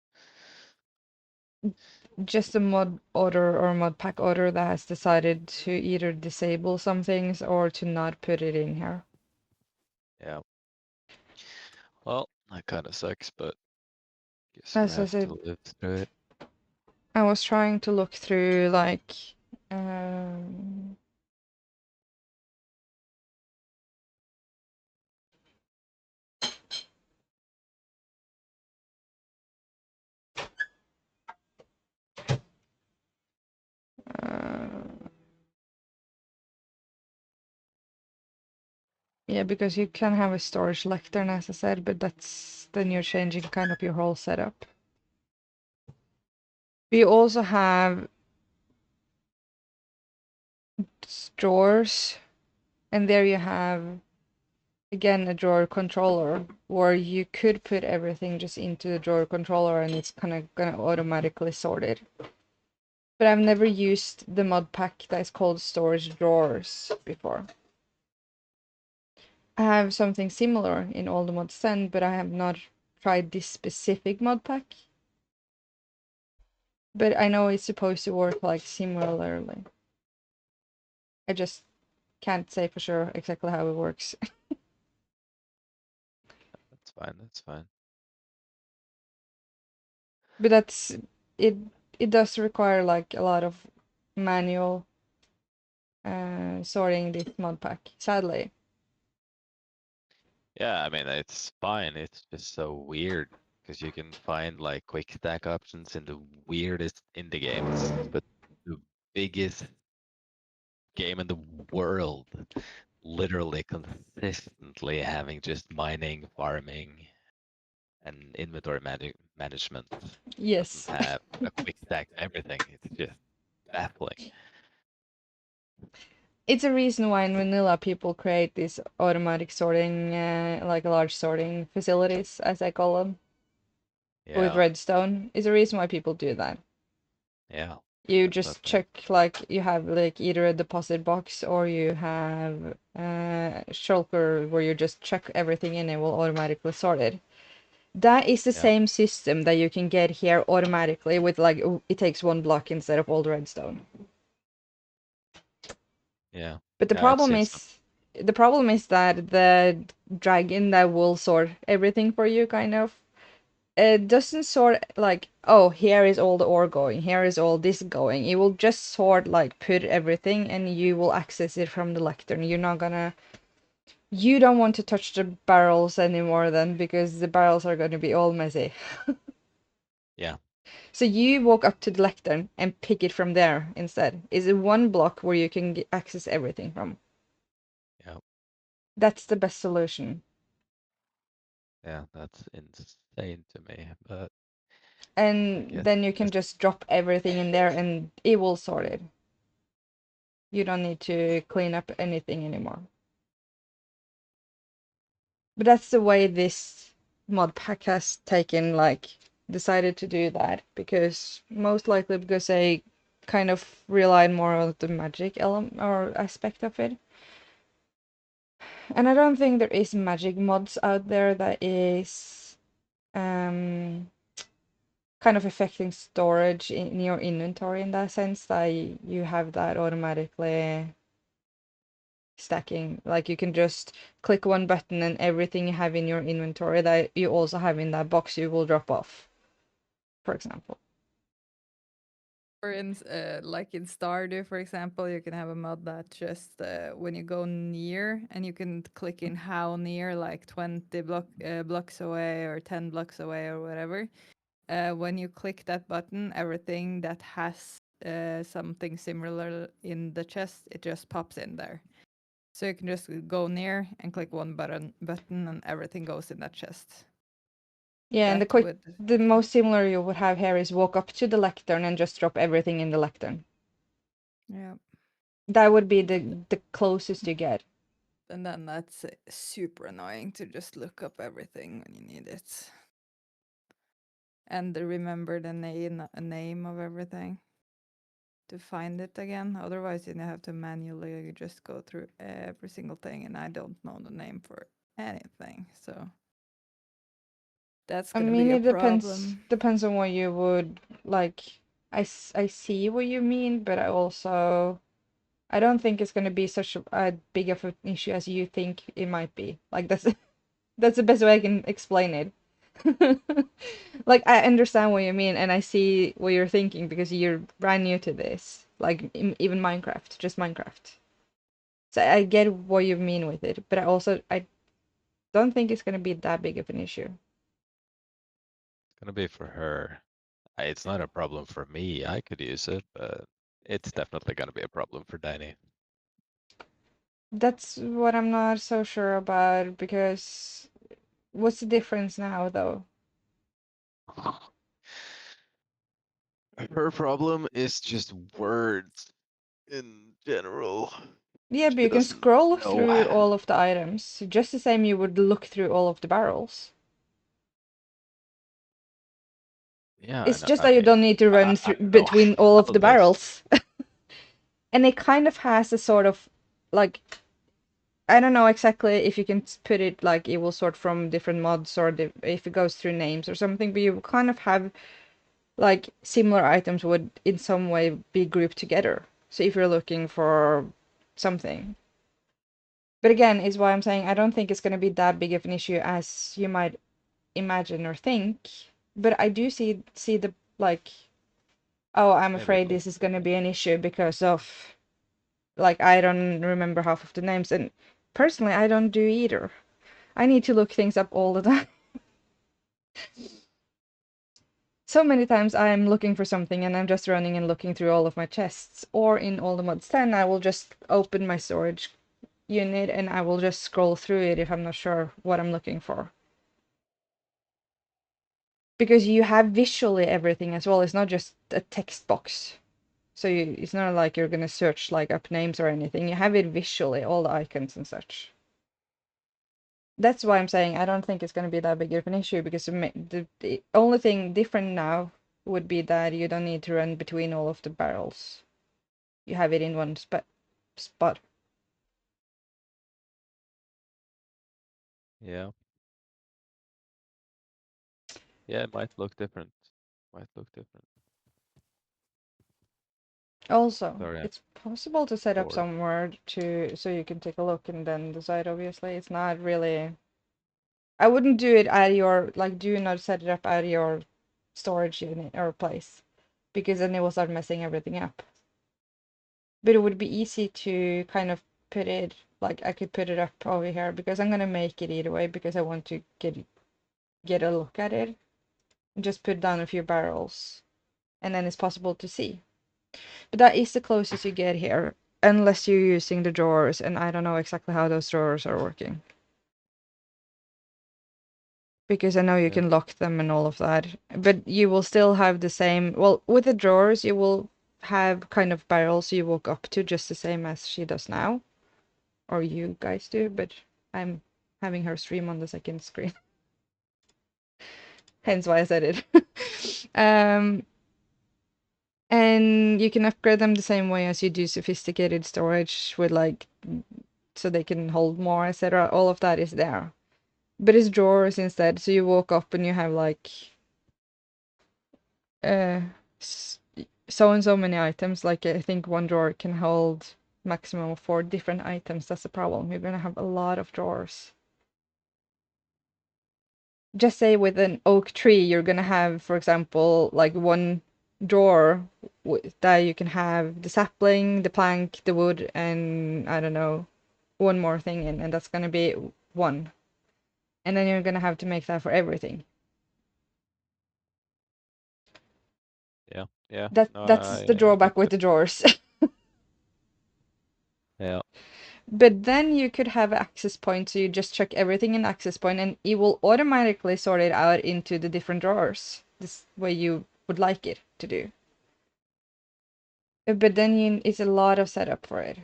Just a mod order or mod pack order that has decided to either disable some things or to not put it in here. Yeah. Well, that kind of sucks, but guess we As I have said, to live through it. I was trying to look through like um uh, yeah, because you can have a storage lectern, as I said, but that's then you're changing kind of your whole setup. We also have drawers, and there you have again a drawer controller where you could put everything just into the drawer controller and it's kind of gonna automatically sort it. But I've never used the mod pack that is called storage drawers before. I have something similar in all the mods 10, but I have not tried this specific mod pack. But I know it's supposed to work like similarly. I just can't say for sure exactly how it works. That's fine. That's fine. But that's it. It does require like a lot of manual sorting this mod pack, sadly. Yeah, I mean, it's fine. It's just so weird because you can find like quick stack options in the weirdest indie games, but the biggest game in the world, literally consistently having just mining, farming, and inventory management doesn't Yes. have a quick stack to everything. It's just baffling. It's a reason why in vanilla people create these automatic sorting, like large sorting facilities, as I call them, with Yeah, redstone. Is a reason why people do that. yeah, You just definitely. check like you have like either a deposit box or you have shulker where you just check everything in and will automatically sort it. That is the Yeah, same system that you can get here automatically with like it takes one block instead of all the redstone. yeah, But yeah. I've seen some. the problem is that the dragon that will sort everything for you kind of it doesn't sort like, oh, here is all the ore going, here is all this going. It will just sort like put everything and you will access it from the lectern. You don't want to touch the barrels anymore then because the barrels are going to be all messy. Yeah, So you walk up to the lectern and pick it from there instead. Is it one block where you can access everything from? yeah, That's the best solution. yeah. That's insane to me, but I And guess then you can just just drop everything in there and it will sort it. You don't need to clean up anything anymore. But that's the way this mod pack has taken, like, decided to do that. Because, most likely because they kind of relied more on the magic element or aspect of it. And I don't think there is magic mods out there that is um kind of affecting storage in your inventory in that sense that you have that automatically stacking. Like you can just click one button and everything you have in your inventory that you also have in that box you will drop off, for example. Or in like in Stardew, for example, you can have a mod that just when you go near and you can click in how near, like 20 blocks away or 10 blocks away or whatever. When you click that button, everything that has something similar in the chest, it just pops in there. So you can just go near and click one button and everything goes in that chest. Yeah, and That the most similar you would have here is walk up to the lectern and just drop everything in the lectern. Yeah. That would be the closest you get. And then that's super annoying to just look up everything when you need it. And remember the name of everything to find it again. Otherwise, you have to manually just go through every single thing, and I don't know the name for anything. So that's I gonna mean, be a it problem. depends on what you would like. I see what you mean, but I don't think it's going to be such a big of an issue as you think it might be. Like that's the best way I can explain it. Like I understand what you mean, and I see what you're thinking because you're brand new to this. Like even Minecraft, just Minecraft. So I get what you mean with it, but I don't think it's going to be that big of an issue. It's gonna be for her. It's not a problem for me. I could use it, but it's definitely gonna be a problem for Danny. That's what I'm not so sure about because what's the difference now though? Her problem is just words in general. Yeah, but She you can doesn't scroll know. through all of the items, just the same you would look through all of the barrels. Yeah, It's just I that you mean, don't need to run I through don't know between all of how the this. barrels. And it kind of has a sort of like I don't know exactly if you can put it like it will sort from different mods or if it goes through names or something, but you kind of have like similar items would in some way be grouped together. So if you're looking for something. But again, is why I'm saying I don't think it's going to be that big of an issue as you might imagine or think. But I do see the like, oh, I'm Maybe afraid this is going to be an issue because of like I don't remember half of the names, and personally I don't do either. I need to look things up all the time. So many times I'm looking for something and I'm just running and looking through all of my chests, or in all the mods 10 I will just open my storage unit and I will just scroll through it if I'm not sure what I'm looking for. Because you have visually everything as well. It's not just a text box. So it's not like you're gonna search like up names or anything. You have it visually, all the icons and such. That's why I'm saying I don't think it's gonna be that big of an issue because the only thing different now would be that you don't need to run between all of the barrels. You have it in one spot. Yeah. Yeah, it might look different. Might look different. Also, Sorry, I'm it's possible to set up bored. somewhere to so you can take a look and then decide. Obviously, it's not really. I wouldn't do it at your like. Do not set it up at your storage unit or place, because then it will start messing everything up. But it would be easy to kind of put it like I could put it up over here because I'm gonna make it either way because I want to get a look at it. Just put down a few barrels, and then it's possible to see. But that is the closest you get here, unless you're using the drawers, and I don't know exactly how those drawers are working. Because I know you Yeah. can lock them and all of that, but you will still have the same. Well, with the drawers, you will have kind of barrels you walk up to just the same as she does now, or you guys do, but I'm having her stream on the second screen. Hence why I said it. And you can upgrade them the same way as you do sophisticated storage with like so they can hold more, etc. All of that is there. But it's drawers instead, so you walk up and you have like uh so and so many items. Like I think one drawer can hold maximum of 4 different items. That's the problem. You're gonna have a lot of drawers. Just say with an oak tree, you're gonna have, for example, like one drawer that you can have the sapling, the plank, the wood, and I don't know, one more thing in, and that's gonna be one. And then you're gonna have to make that for everything. Yeah. Yeah. That No, that's the I get drawback with that. the drawers. Yeah. But then you could have access point, so you just check everything in access point, and it will automatically sort it out into the different drawers, this way you would like it to do. But then it's a lot of setup for it.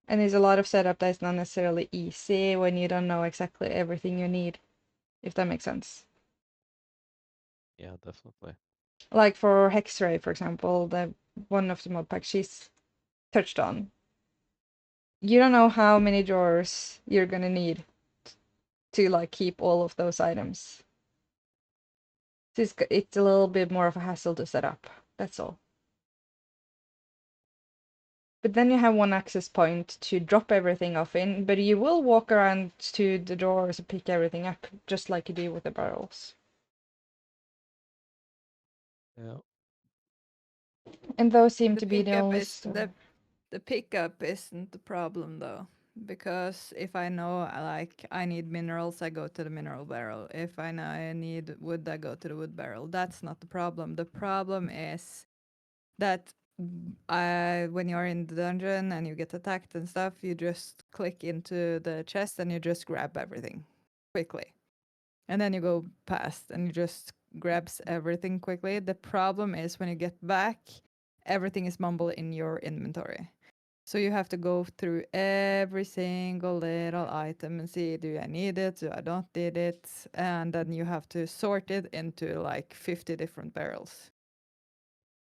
And it's a lot of setup that's not necessarily easy when you don't know exactly everything you need, if that makes sense. Yeah, definitely. Like for Hexray, for example, the one of the mod packs she's touched on. You don't know how many drawers you're gonna need to like keep all of those items. It's a little bit more of a hassle to set up, that's all. But then you have one access point to drop everything off in, but you will walk around to the drawers and pick everything up, just like you do with the barrels. Yeah. And those seem The to be the pickup only is the pickup isn't the problem though, because if I know like I need minerals, I go to the mineral barrel. If I know I need wood, I go to the wood barrel. That's not the problem. The problem is that when you're in the dungeon and you get attacked and stuff, you just click into the chest and you just grab everything quickly. And then you go past and you just grabs everything quickly. The problem is when you get back, everything is mumbled in your inventory. So you have to go through every single little item and see, do I need it? Do I don't need it? And then you have to sort it into like 50 different barrels.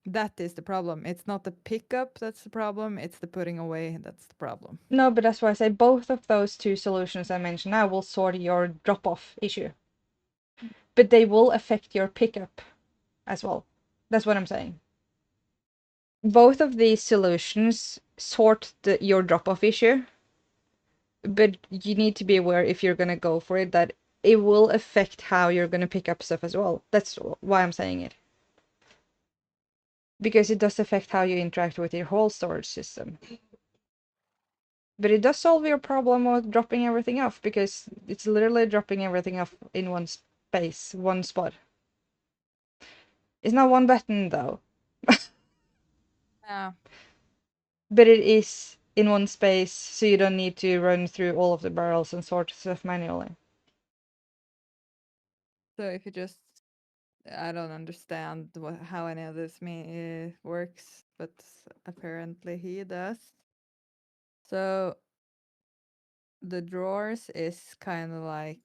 That is the problem. It's not the pickup that's the problem. It's the putting away that's the problem. No, but that's why I say both of those two solutions I mentioned now will sort your drop-off issue. But they will affect your pickup as well. That's what I'm saying. Both of these solutions sort your drop-off issue, but you need to be aware if you're gonna go for it that it will affect how you're gonna pick up stuff as well. That's why I'm saying it. Because it does affect how you interact with your whole storage system. But it does solve your problem with dropping everything off, because it's literally dropping everything off in one space, one spot. It's not one button though, Yeah. but it is in one space, so you don't need to run through all of the barrels and sort stuff manually. So if you just, I don't understand how any of this works, but apparently he does. So the drawers is kind of like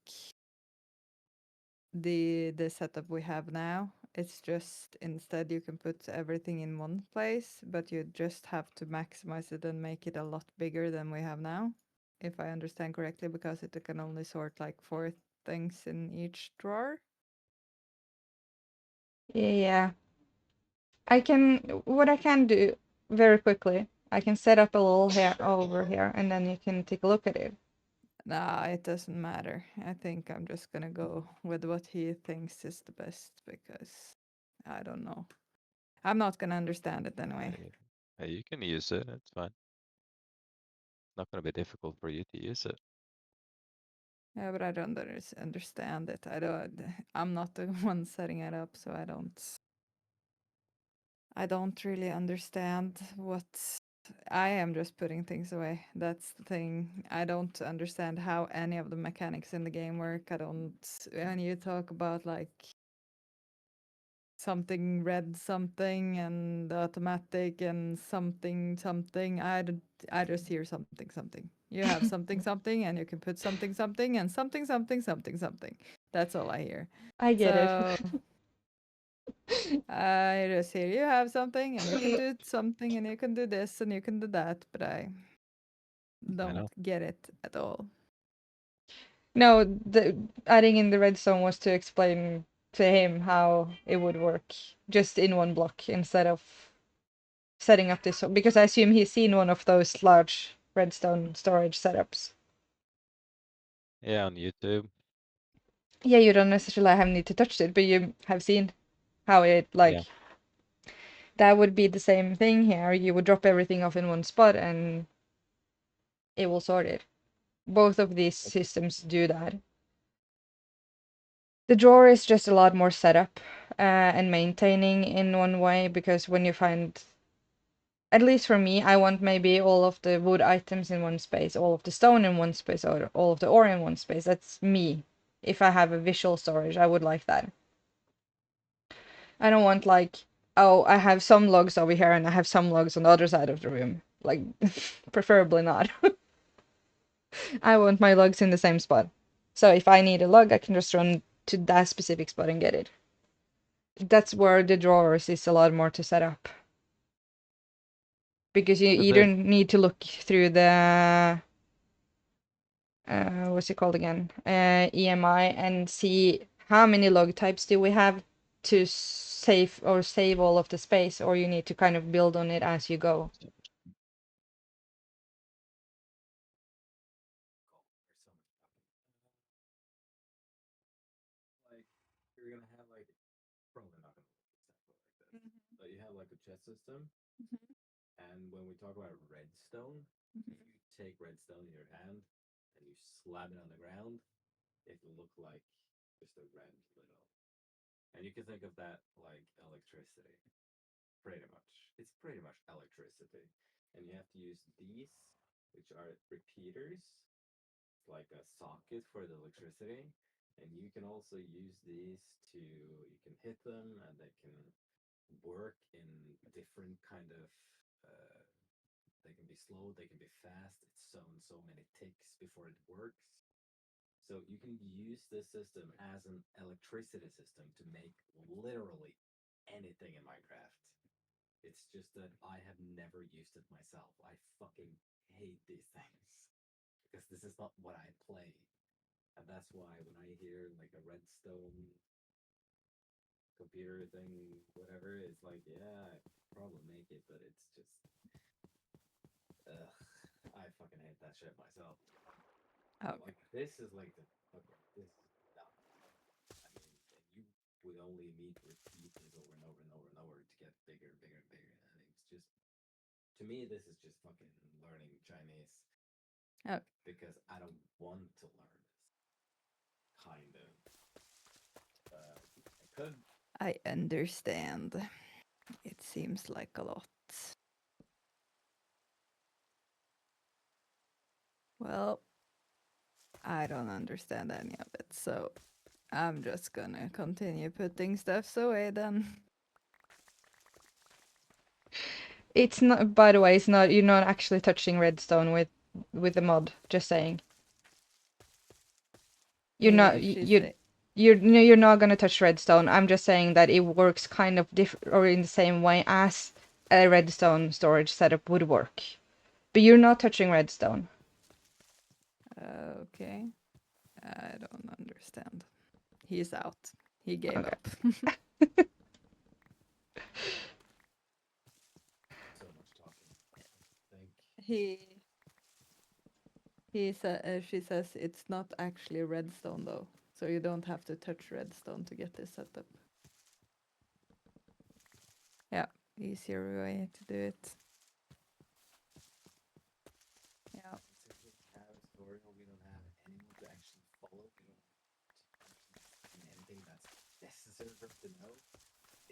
the setup we have now. It's just instead you can put everything in one place, but you just have to maximize it and make it a lot bigger than we have now, if I understand correctly, because it can only sort like 4 things in each drawer. Yeah. What I can do very quickly, I can set up a little here over here, and then you can take a look at it. Nah, it doesn't matter. I think I'm just gonna go with what he thinks is the best because I don't know. I'm not gonna understand it anyway. Hey, you can use it. It's fine. Not gonna be difficult for you to use it. Yeah, but I don't understand it. I don't. I'm not the one setting it up, so I don't. I don't really understand what. I am just putting things away. That's the thing. I don't understand how any of the mechanics in the game work. I don't. When you talk about like something red something and automatic and something something, I just hear something something. You have something something and you can put something something and something something something something. That's all I hear. I get it. So I just hear you have something and you can do something and you can do this and you can do that, but I I don't know. get it at all. No, the adding in the redstone was to explain to him how it would work, just in one block instead of setting up this, because I assume he's seen one of those large redstone storage setups. Yeah, on YouTube. Yeah, you don't necessarily have need to touch it, but you have seen how it like Yeah. that would be the same thing here. You would drop everything off in one spot and it will sort it. Both of these systems do that. The drawer is just a lot more setup and maintaining in one way, because when you find at least for me, I want maybe all of the wood items in one space, all of the stone in one space, or all of the ore in one space. That's me. If I have a visual storage, I would like that. I don't want like, oh, I have some logs over here and I have some logs on the other side of the room. Like, preferably not. I want my logs in the same spot. So if I need a log, I can just run to that specific spot and get it. That's where the drawers is a lot more to set up. Because you But either need to look through the what's it called again? EMI and see how many log types do we have to save all of the space, or you need to kind of build on it as you go. Like you're gonna have like probably not gonna look exactly like this, but you have like a chest system, and when we talk about redstone, if you take redstone in your hand and you slap it on the ground, it will look like just a red little. And you can think of that like electricity. Pretty much. It's pretty much electricity. And you have to use these, which are repeaters, like a socket for the electricity. And you can also use these to, you can hit them and they can work in different kind of, they can be slow, they can be fast. It's so and so many ticks before it works. So you can use this system as an electricity system to make literally anything in Minecraft. It's just that I have never used it myself. I fucking hate these things because this is not what I play. And that's why when I hear like a redstone computer thing, whatever, it's like, yeah, I could probably make it, but it's just, ugh, I fucking hate that shit myself. Oh, Like this is like the okay, this is done. I mean, and you would only need to repeat this over and over and over and over to get bigger and bigger and bigger. And it's just, to me, this is just fucking learning Chinese oh, because I don't want to learn this. Kind of. I could. I understand. It seems like a lot. Well, I don't understand any of it, so I'm just gonna continue putting stuffs away then. It's not, by the way, it's not, you're not actually touching redstone with the mod, just saying. You're not you're not gonna touch redstone. I'm just saying that it works kind of different or in the same way as a redstone storage setup would work. But you're not touching redstone. Okay. I don't understand. He's out. He gave Okay. up. So much talking. I think. She says it's not actually redstone though, so you don't have to touch redstone to get this set up. Yeah, easier way to do it. Yeah. Since we have a tutorial, we don't have anyone to actually follow. We don't actually anything that's necessary for us to know.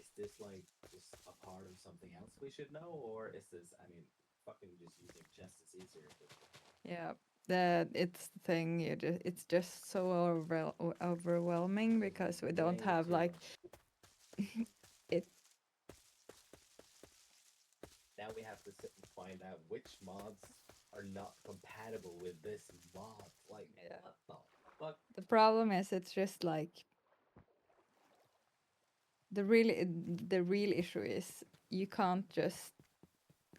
Is this like just a part of something else we should know, or is this? I mean, fucking just using chest is easier. Yeah, it's the thing. It's just so overwhelming because we don't have like it. Now we have to sit and find out which mods are not compatible with this mod. Like, Yeah. what the fuck? The problem is it's just like the real issue is you can't just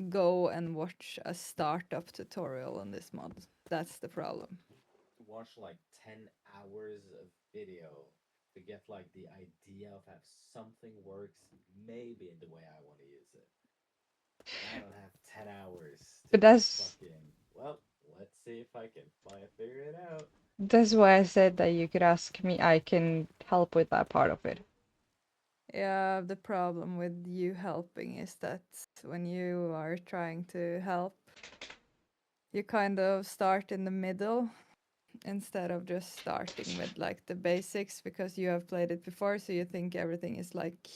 go and watch a startup tutorial on this mod. That's the problem. Watch like 10 hours of video to get like the idea of how something works, maybe in the way I want to use it. And I don't have 10 hours to But that's fucking, well, let's see if I can figure it out. that's why I said that you could ask me. I can help with that part of it. Yeah, the problem with you helping is that when you are trying to help, you kind of start in the middle instead of just starting with like the basics because you have played it before, so you think everything is like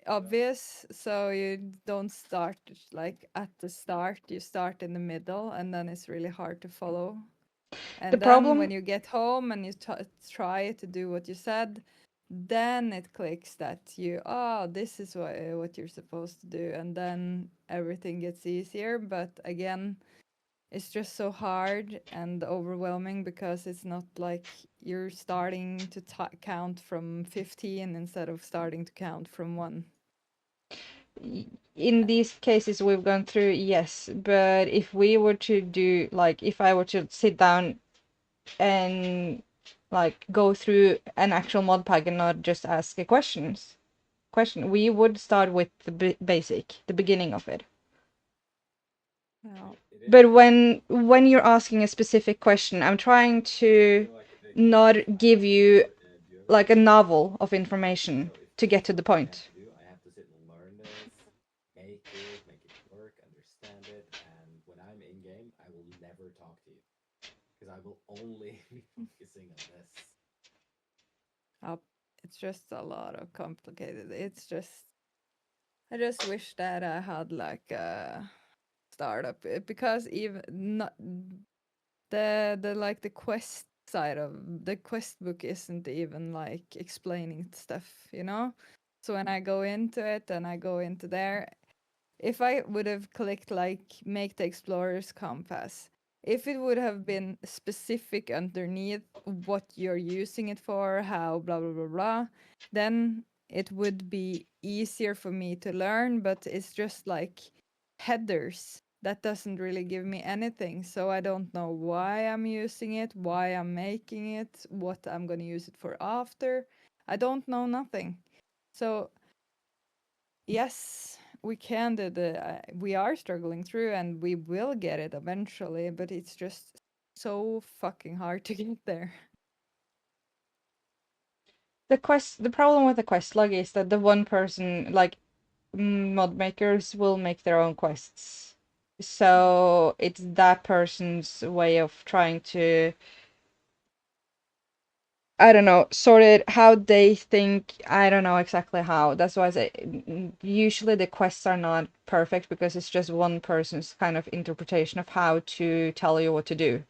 obvious, so you don't start like at the start, you start in the middle, and then it's really hard to follow. The And then when problem, you get home and you try to do what you said, then it clicks that this is what you're supposed to do, and then everything gets easier. But again, it's just so hard and overwhelming because it's not like you're starting to count from 15 instead of starting to count from 1. in these cases we've gone through, yes, but if we were to do, like, if I were to sit down and like go through an actual mod pack and not just ask a question, we would start with the basic, the beginning of it. Yeah. But when you're asking a specific question, I'm trying to not give you like a novel of information to get to the point. I have to sit and learn this, make it work, understand it, and when I'm in game, I will never talk to you because I will only be focusing on this. It's just a lot of complicated. I just wish that I had like a startup because even not the like the quest side of the quest book isn't even like explaining stuff, you know? So when I go into it and I go into there, if I would have clicked like make the explorer's compass, if it would have been specific underneath what you're using it for, how blah blah blah blah, then it would be easier for me to learn, but it's just like headers that doesn't really give me anything. So I don't know why I'm using it, why I'm making it, what I'm going to use it for after. I don't know nothing. So yes, we can do we are struggling through and we will get it eventually, but it's just so fucking hard to get there. The problem with the quest log is that the one person, like, mod makers will make their own quests. So it's that person's way of trying to, I don't know, sort it how they think. I don't know exactly how. That's why I say usually the quests are not perfect because it's just one person's kind of interpretation of how to tell you what to do.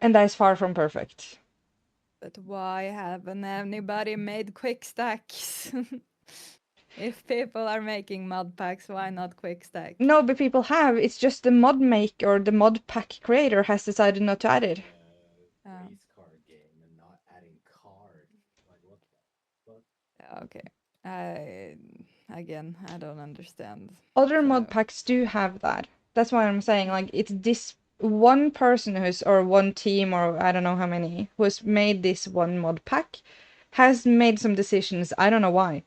And that is far from perfect. But why haven't anybody made quick stacks? If people are making mod packs, why not quick stack? No, but people have. It's just the mod make or the mod pack creator has decided not to add it. Race car game and not adding card. Like what the fuck? Okay. I don't understand. Other So mod packs do have that. That's why I'm saying, like, it's this one person who's, or one team, or I don't know how many, who's made this one mod pack, has made some decisions. I don't know why.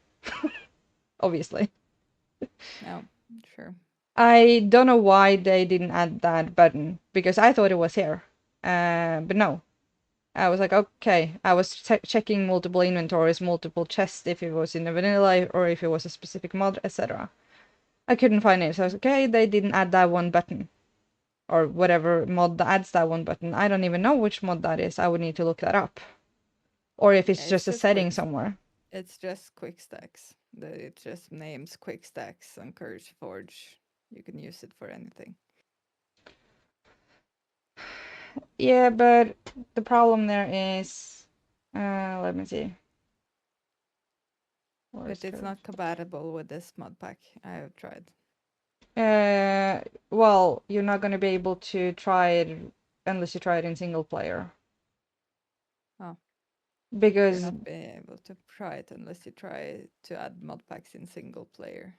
Obviously. no, sure. I don't know why they didn't add that button, because I thought it was here. But no. I was like, okay. I was checking multiple inventories, multiple chests, if it was in the vanilla, or if it was a specific mod, etc. I couldn't find it, so I was okay, they didn't add that one button. Or whatever mod that adds that one button. I don't even know which mod that is. I would need to look that up. Or if it's just a setting somewhere. It's just quick stacks. It just names quick stacks on Courage Forge. You can use it for anything. Yeah, but the problem there is, let me see. But it's not compatible with this mod pack. I have tried. Well, you're not going to be able to try it unless you try it in single player. Oh. Because You're not be able to try it unless you try to add mod packs in single player.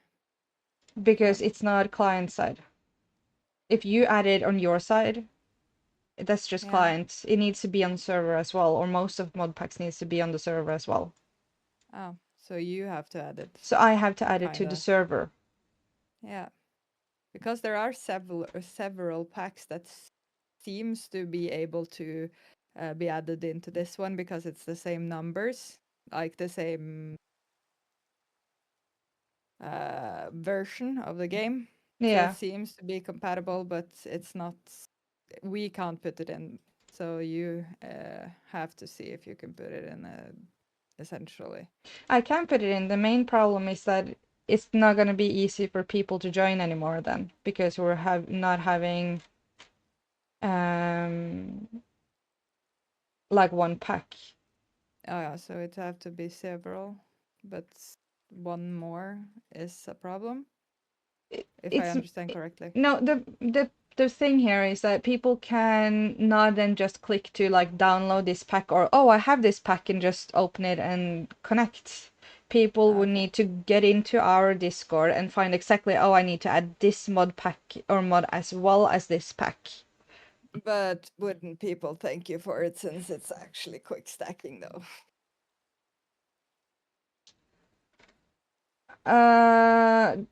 it's not client side. If you add it on your side, that's just client. It needs to be on server as well, or most of mod packs needs to be on the server as well. Oh, so you have to add it. So I have to add it to the server. Yeah, because there are several packs that seems to be able to be added into this one because it's the same numbers, like the same version of the game. So it seems to be compatible, but it's not. We can't put it in. So you have to see if you can put it in a essentially. I can put it in. The main problem is that it's not going to be easy for people to join anymore then, because we're not having like one pack. Oh yeah, so it have to be several, but one more is a problem, if I It's understand correctly. no, the thing here is that people can not then just click to like download this pack, or oh, I have this pack, and just open it and connect. People would Okay. need to get into our Discord and find exactly, oh, I need to add this mod pack or mod as well as this pack. But wouldn't people thank you for it since it's actually quick stacking though?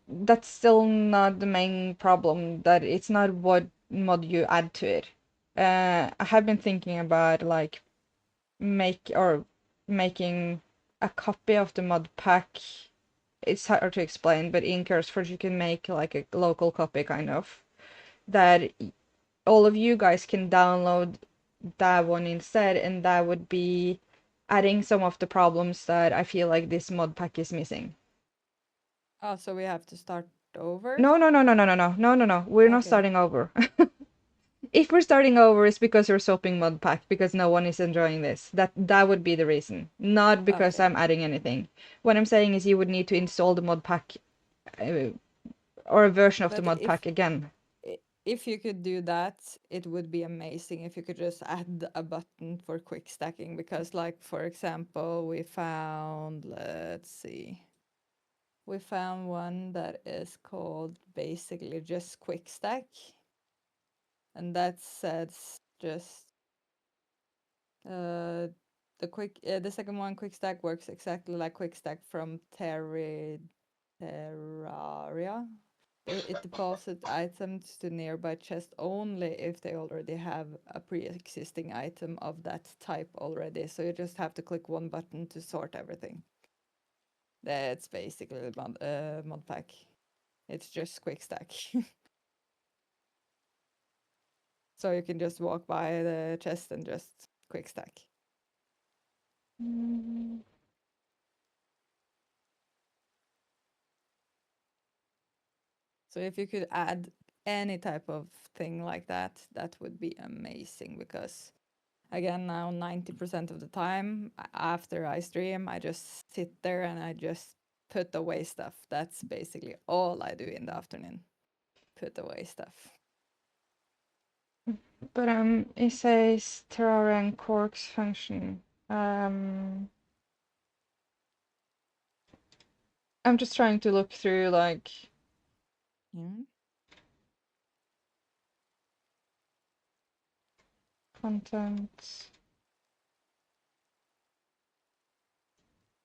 That's still not the main problem, that it's not what mod you add to it. I have been thinking about like making a copy of the mod pack. It's hard to explain, but in CurseForge you can make like a local copy kind of, that all of you guys can download that one instead, and that would be adding some of the problems that I feel like this mod pack is missing. Oh, so we have to start over? No. We're not Okay. starting over. If we're starting over, it's because you're swapping mod pack, because no one is enjoying this. That would be the reason, not because Okay. I'm adding anything. What I'm saying is you would need to install the mod pack, or a version of the But mod pack again. if you could do that, it would be amazing if you could just add a button for quick stacking, because like for example, we found, let's see. We found one that is called basically just quick stack. And that says just the second one, quick stack, works exactly like quick stack from Terraria. It deposits items to nearby chest only if they already have a pre-existing item of that type already. So you just have to click one button to sort everything. That's basically the mod pack. It's just quick stack. So you can just walk by the chest and just quick stack. So if you could add any type of thing like that, that would be amazing, because again, now 90% of the time after I stream, I just sit there and I just put away stuff. That's basically all I do in the afternoon. Put away stuff. But it says Terraria and Quark's function. I'm just trying to look through like content.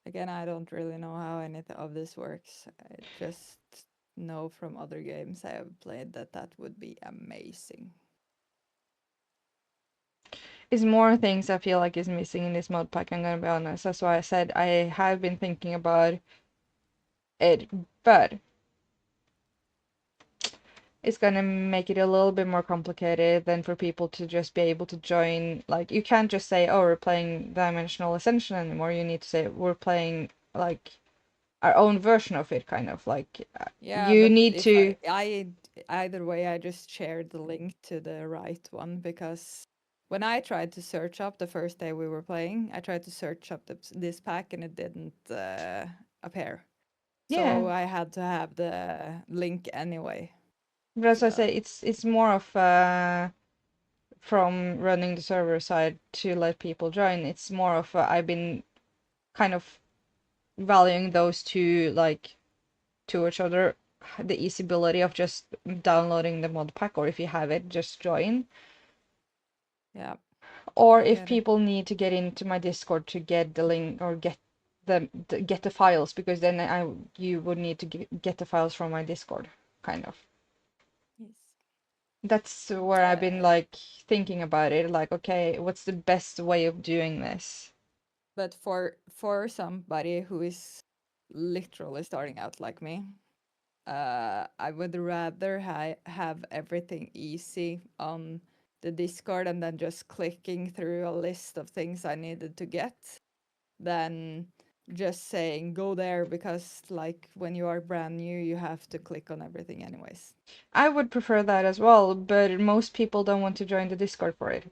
Again, I don't really know how any of this works. I just know from other games I have played that that would be amazing. Is more things I feel like is missing in this mod pack, I'm gonna be honest. That's why I said I have been thinking about it, but it's gonna make it a little bit more complicated than for people to just be able to join. Like, you can't just say, oh, we're playing Dimensional Ascension anymore. You need to say we're playing like our own version of it, kind of like Yeah, you but need if to. I either way, I just shared the link to the right one, because when I tried to search up the first day we were playing, I tried to search up this pack and it didn't appear. So Yeah, I had to have the link anyway. but as I So say, it's more of from running the server side to let people join. It's more of I've been kind of valuing those two like to each other, the easybility of just downloading the mod pack, or if you have it, just join. yeah, Or I if get it. people need to get into my Discord to get the link or get the files, because then you would need to get the files from my Discord, kind of. Yes. That's where I've been like thinking about it, like, okay, what's the best way of doing this? But for somebody who is literally starting out like me, I would rather have everything easy on the Discord and then just clicking through a list of things I needed to get, than just saying go there, because like when you are brand new, you have to click on everything anyways. I would prefer that as well, but most people don't want to join the Discord for it.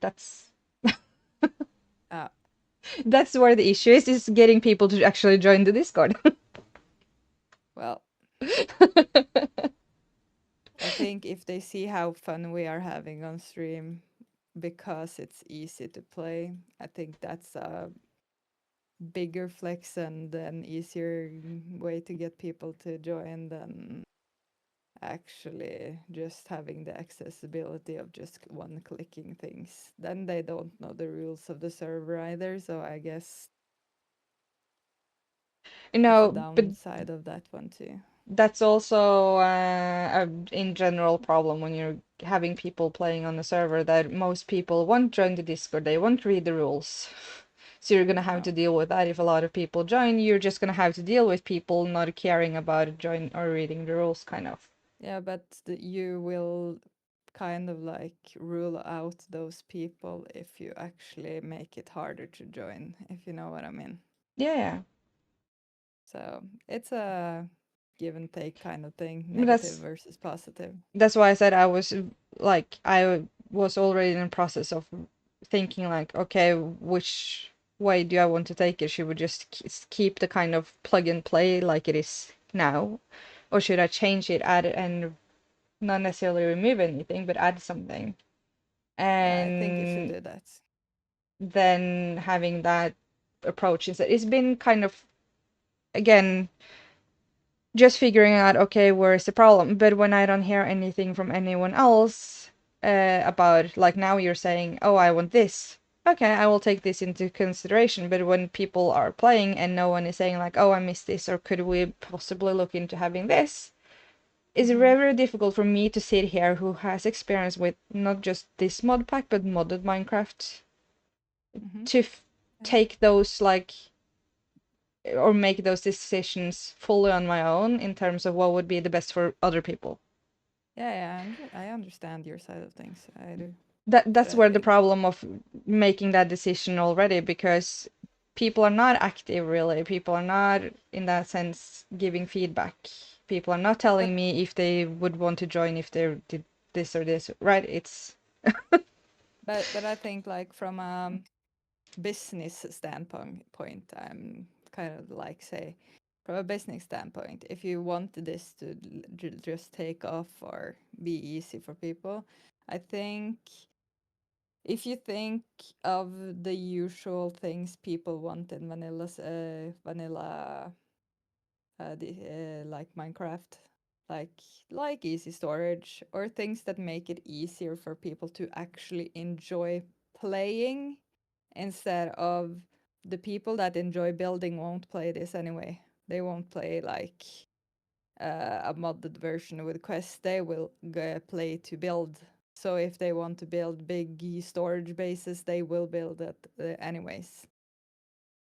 Uh, That's where the issue is getting people to actually join the Discord. well, I think if they see how fun we are having on stream because it's easy to play, I think that's a bigger flex and an easier way to get people to join than actually just having the accessibility of just one clicking things. Then they don't know the rules of the server either, so I guess it's a But downside of that one too. that's also a in general problem when you're having people playing on the server that most people won't join the Discord, they won't read the rules. So you're gonna have No. to deal with that if a lot of people join. You're just gonna have to deal with people not caring about join or reading the rules, kind of. Yeah, but you will kind of like rule out those people if you actually make it harder to join, if you know what I mean. Yeah, So it's a give and take kind of thing, but negative versus positive. that's why I said I was already in the process of thinking like, okay, which way do I want to take it? Should we just keep the kind of plug and play like it is now, or should I change it, add it, and not necessarily remove anything, but add something? Yeah, I think you should And do that. then having that approach instead, it's been kind of again just figuring out, okay, where's the problem? But when I don't hear anything from anyone else about, like now you're saying, oh, I want this. Okay, I will take this into consideration. But when people are playing and no one is saying like, oh, I missed this, or could we possibly look into having this? It's very, very difficult for me to sit here who has experience with not just this mod pack, but modded Minecraft to take those like or make those decisions fully on my own in terms of what would be the best for other people. Yeah, I understand your side of things. I do. But That's I where the think, problem of making that decision already, because people are not active really. People are not in that sense giving feedback. People are not but telling me if they would want to join if they did this or this, right? It's but I think like from a business standpoint, I'm kind of like say from a business standpoint, if you want this to just take off or be easy for people, I think if you think of the usual things people want in vanilla like Minecraft, like easy storage or things that make it easier for people to actually enjoy playing, instead of the people that enjoy building won't play this anyway. They won't play like a modded version with quests. They will play to build. So if they want to build big storage bases, they will build it anyways.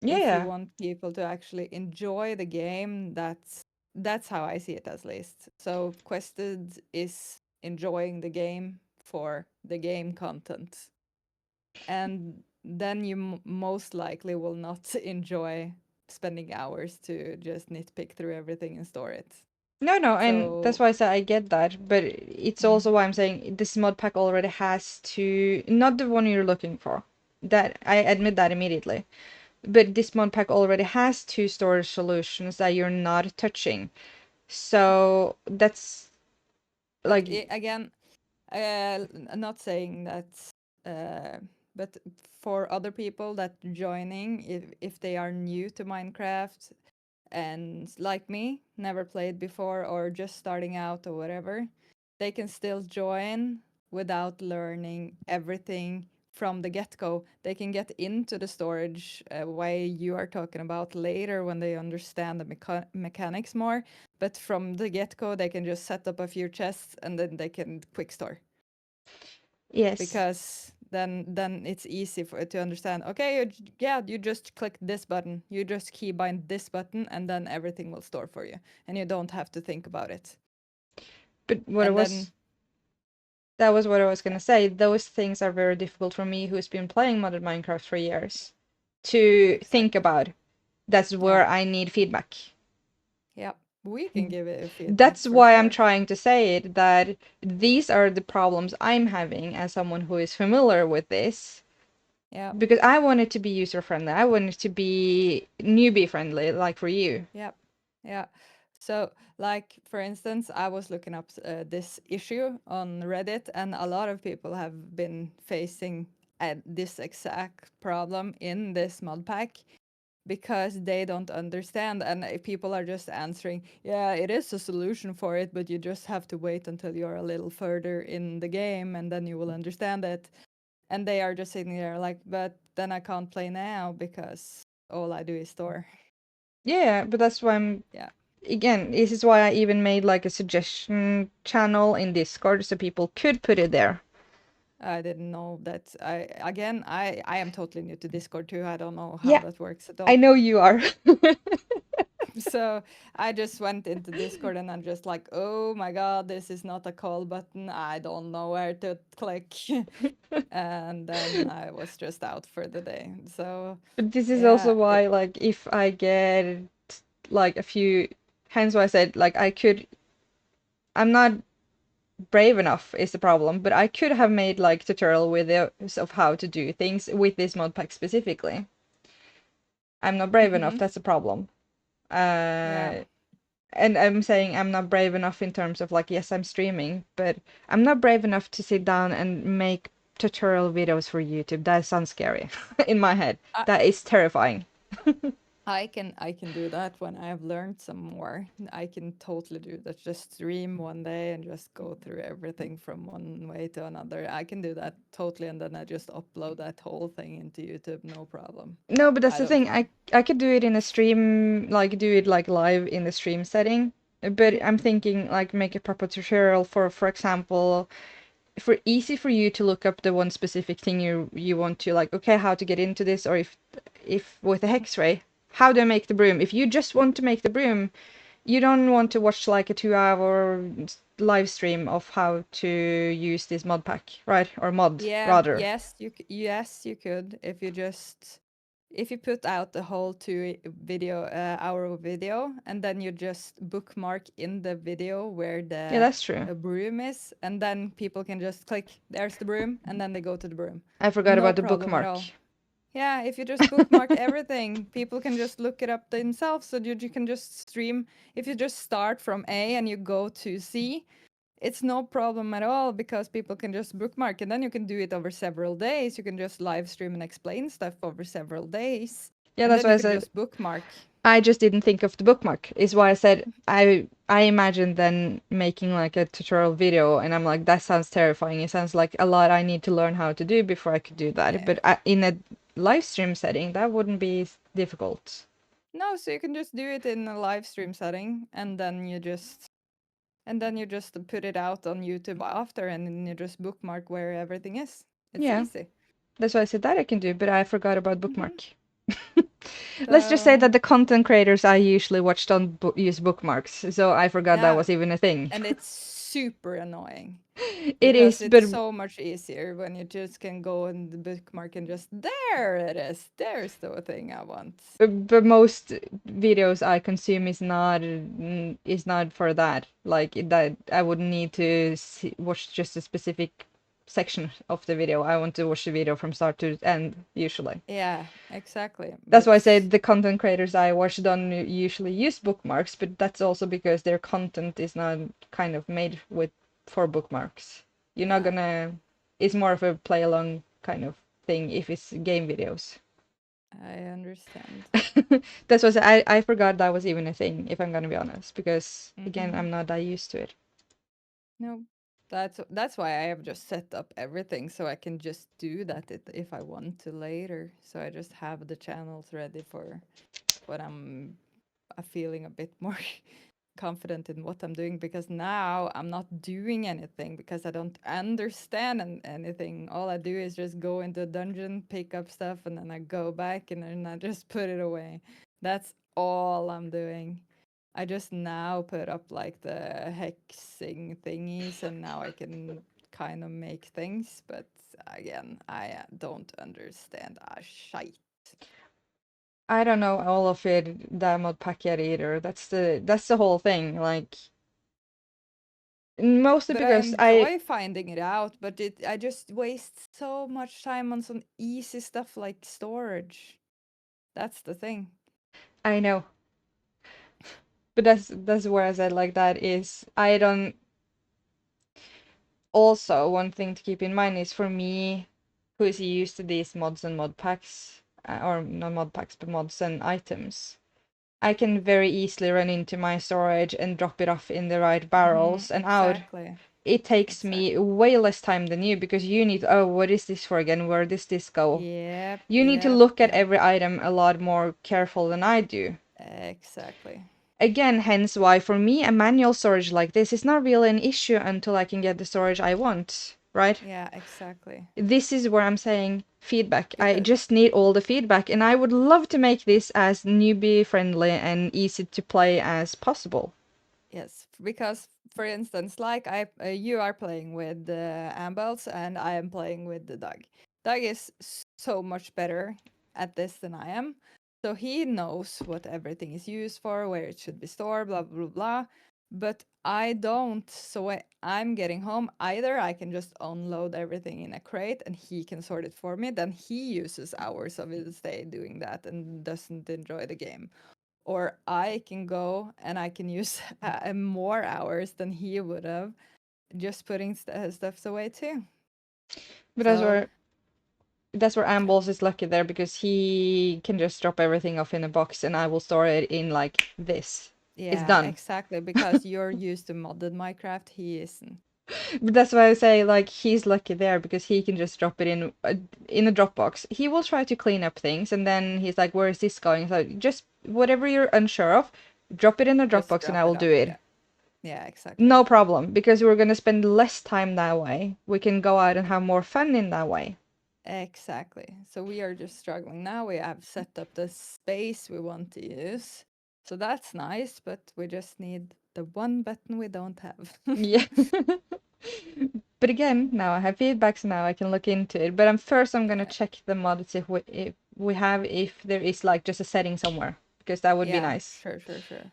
If you yeah. want people to actually enjoy the game, that's how I see it at least. So Quested is enjoying the game for the game content, and then you most likely will not enjoy spending hours to just nitpick through everything and store it. No, and that's So, why I said I get that, but it's mm, also why I'm saying this mod pack already has to, not the one you're looking for. That I admit that immediately. But this mod pack already has two storage solutions that you're not touching. So that's but like, again, I'm not saying that, uh, but for other people that joining, if they are new to Minecraft and like me, never played before or just starting out or whatever, they can still join without learning everything from the get-go. They can get into the storage way you are talking about later when they understand the mechanics more. But from the get-go, they can just set up a few chests and then they can quick store, yes. because then it's easy for to understand. Okay, yeah, you just click this button, you just keybind this button, and then everything will store for you, and you don't have to think about it. But And then that was what I was gonna say. Those things are very difficult for me who's been playing modded Minecraft for years. to think Exactly. about. That's where I need feedback. Yeah, we can give it a feedback That's for why I'm sure. trying to say it, that these are the problems I'm having as someone who is familiar with this. Yeah. Because I want it to be user friendly. I want it to be newbie friendly, like for you. Yeah. Yeah. So, like for instance, I was looking up this issue on Reddit, and a lot of people have been facing this exact problem in this mod pack because they don't understand, and people are just answering, yeah, it is a solution for it, but you just have to wait until you're a little further in the game, and then you will understand it. And they are just sitting there like, but then I can't play now because all I do is store. Yeah, but that's why I'm Yeah. again, this is why I even made like a suggestion channel in Discord so people could put it there. I didn't know that. I am totally new to Discord too. I don't know how Yeah, that works at I all. know you are. So I just went into Discord and I'm just like, oh my god, this is not a call button. I don't know where to click. And then I was just out for the day. So But this is also yeah, why, like, if I get like a few, hence why I said like I'm not brave enough is the problem, but I could have made like tutorial videos of how to do things with this mod pack specifically. I'm not brave enough. That's the problem. yeah. And I'm saying I'm not brave enough in terms of like, yes, I'm streaming, but I'm not brave enough to sit down and make tutorial videos for YouTube. That sounds scary in my head. I, That is terrifying. I can do that when I have learned some more. I can totally do that. Just stream one day and just go through everything from one way to another. I can do that totally, and then I just upload that whole thing into YouTube, no problem. No, but that's I the don't thing. care. I could do it in a stream, like do it like live in the stream setting. But I'm thinking like make a proper tutorial for example, for easy for you to look up the one specific thing you want to like, okay, how to get into this, or if with a hex ray, how do I make the broom? If you just want to make the broom, you don't want to watch like a 2 hour live stream of how to use this mod pack, right? Or mod Yeah, rather. yes, you could if you put out the whole hour video, and then you just bookmark in the video where Yeah, the that's true. broom is, and then people can just click, there's the broom, and then they go to the broom. I forgot No about the problem at bookmark. all. Yeah, if you just bookmark everything, people can just look it up themselves. So you can just stream. If you just start from A and you go to C, it's no problem at all because people can just bookmark, and then you can do it over several days. You can just live stream and explain stuff over several days, Yeah, and that's then why you I can said just bookmark. I just didn't think of the bookmark. Is why I said I imagined then making like a tutorial video, and I'm like, that sounds terrifying. It sounds like a lot I need to learn how to do before I could do that. Yeah. But in a live stream setting, that wouldn't be difficult. No, so you can just do it in a live stream setting, and then you just put it out on YouTube after, and then you just bookmark where everything is. It's Yeah, easy. that's why I said that I can do, but I forgot about Hmm. bookmark. Let's just say So that the content creators I usually watch don't use bookmarks, so I forgot that yeah, was even a thing. and it's super annoying It because is, it's but so much easier when you just can go in the bookmark and just, there it is. There's the thing I want. but most videos I consume is not for that. Like that, I wouldn't need to watch just a specific section of the video. I want to watch the video from start to end usually. Yeah, exactly. That's But why I say the content creators I watch don't usually use bookmarks, but that's also because their content is not kind of made with for bookmarks. You're not yeah, gonna. It's more of a play along kind of thing if it's game videos. I understand. That's what I forgot that was even a thing, if I'm gonna be honest, because again, Hmm. I'm not that used to it. No, that's why I have just set up everything so I can just do that if I want to later. So I just have the channels ready for when I'm feeling a bit more confident in what I'm doing, because now I'm not doing anything because I don't understand anything. All I do is just go into a dungeon, pick up stuff, and then I go back and then I just put it away. That's all I'm doing. I just now put up like the hexing thingies, and now I can kind of make things, but again, I don't understand a shite. I don't know all of it, that mod pack yet either. That's the whole thing. Like mostly But I because I enjoy finding it out, but I just waste so much time on some easy stuff like storage. That's the thing. I know, but that's where I said like that is I don't. Also, one thing to keep in mind is for me, who is used to these mods and mod packs, or not mod packs, but mods and items. I can very easily run into my storage and drop it off in the right barrels and out. Exactly. It takes me way less time than you because you need, oh, what is this for again? Where does this go? Yep. You need to Yep. look at Yep. every item a lot more careful than I do. Exactly. Again, hence why for me a manual storage like this is not really an issue until I can get the storage I want, right? Yeah, exactly. This is where I'm saying feedback. I Because just need all the feedback, and I would love to make this as newbie friendly and easy to play as possible. yes, because for instance, like you are playing with the Ambles and I am playing with the Doug. Doug is so much better at this than I am. So he knows what everything is used for, where it should be stored, blah blah blah. But I don't. So when I'm getting home, either I can just unload everything in a crate and he can sort it for me. Then he uses hours of his day doing that and doesn't enjoy the game, or I can go and I can use more hours than he would have just putting stuff away too. But So that's where yeah, Ambles is lucky there because he can just drop everything off in a box and I will store it in like this. It's yeah, done. exactly. Because you're used to modded Minecraft, he isn't. But that's why I say like he's lucky there because he can just drop it in a Dropbox. He will try to clean up things and then he's like, "Where is this going?" So just whatever you're unsure of, drop it in a Just Dropbox and drop I will it off. do it. Yeah, yeah, exactly. No problem, because we're gonna spend less time that way. We can go out and have more fun in that way. Exactly. So we are just struggling now. We have set up the space we want to use. So that's nice, but we just need the one button we don't have. Yeah. But again, now I have feedbacks, now I can look into it. But first I'm gonna Yeah. check the mods if there is like just a setting somewhere, because that would be Yeah, nice. sure.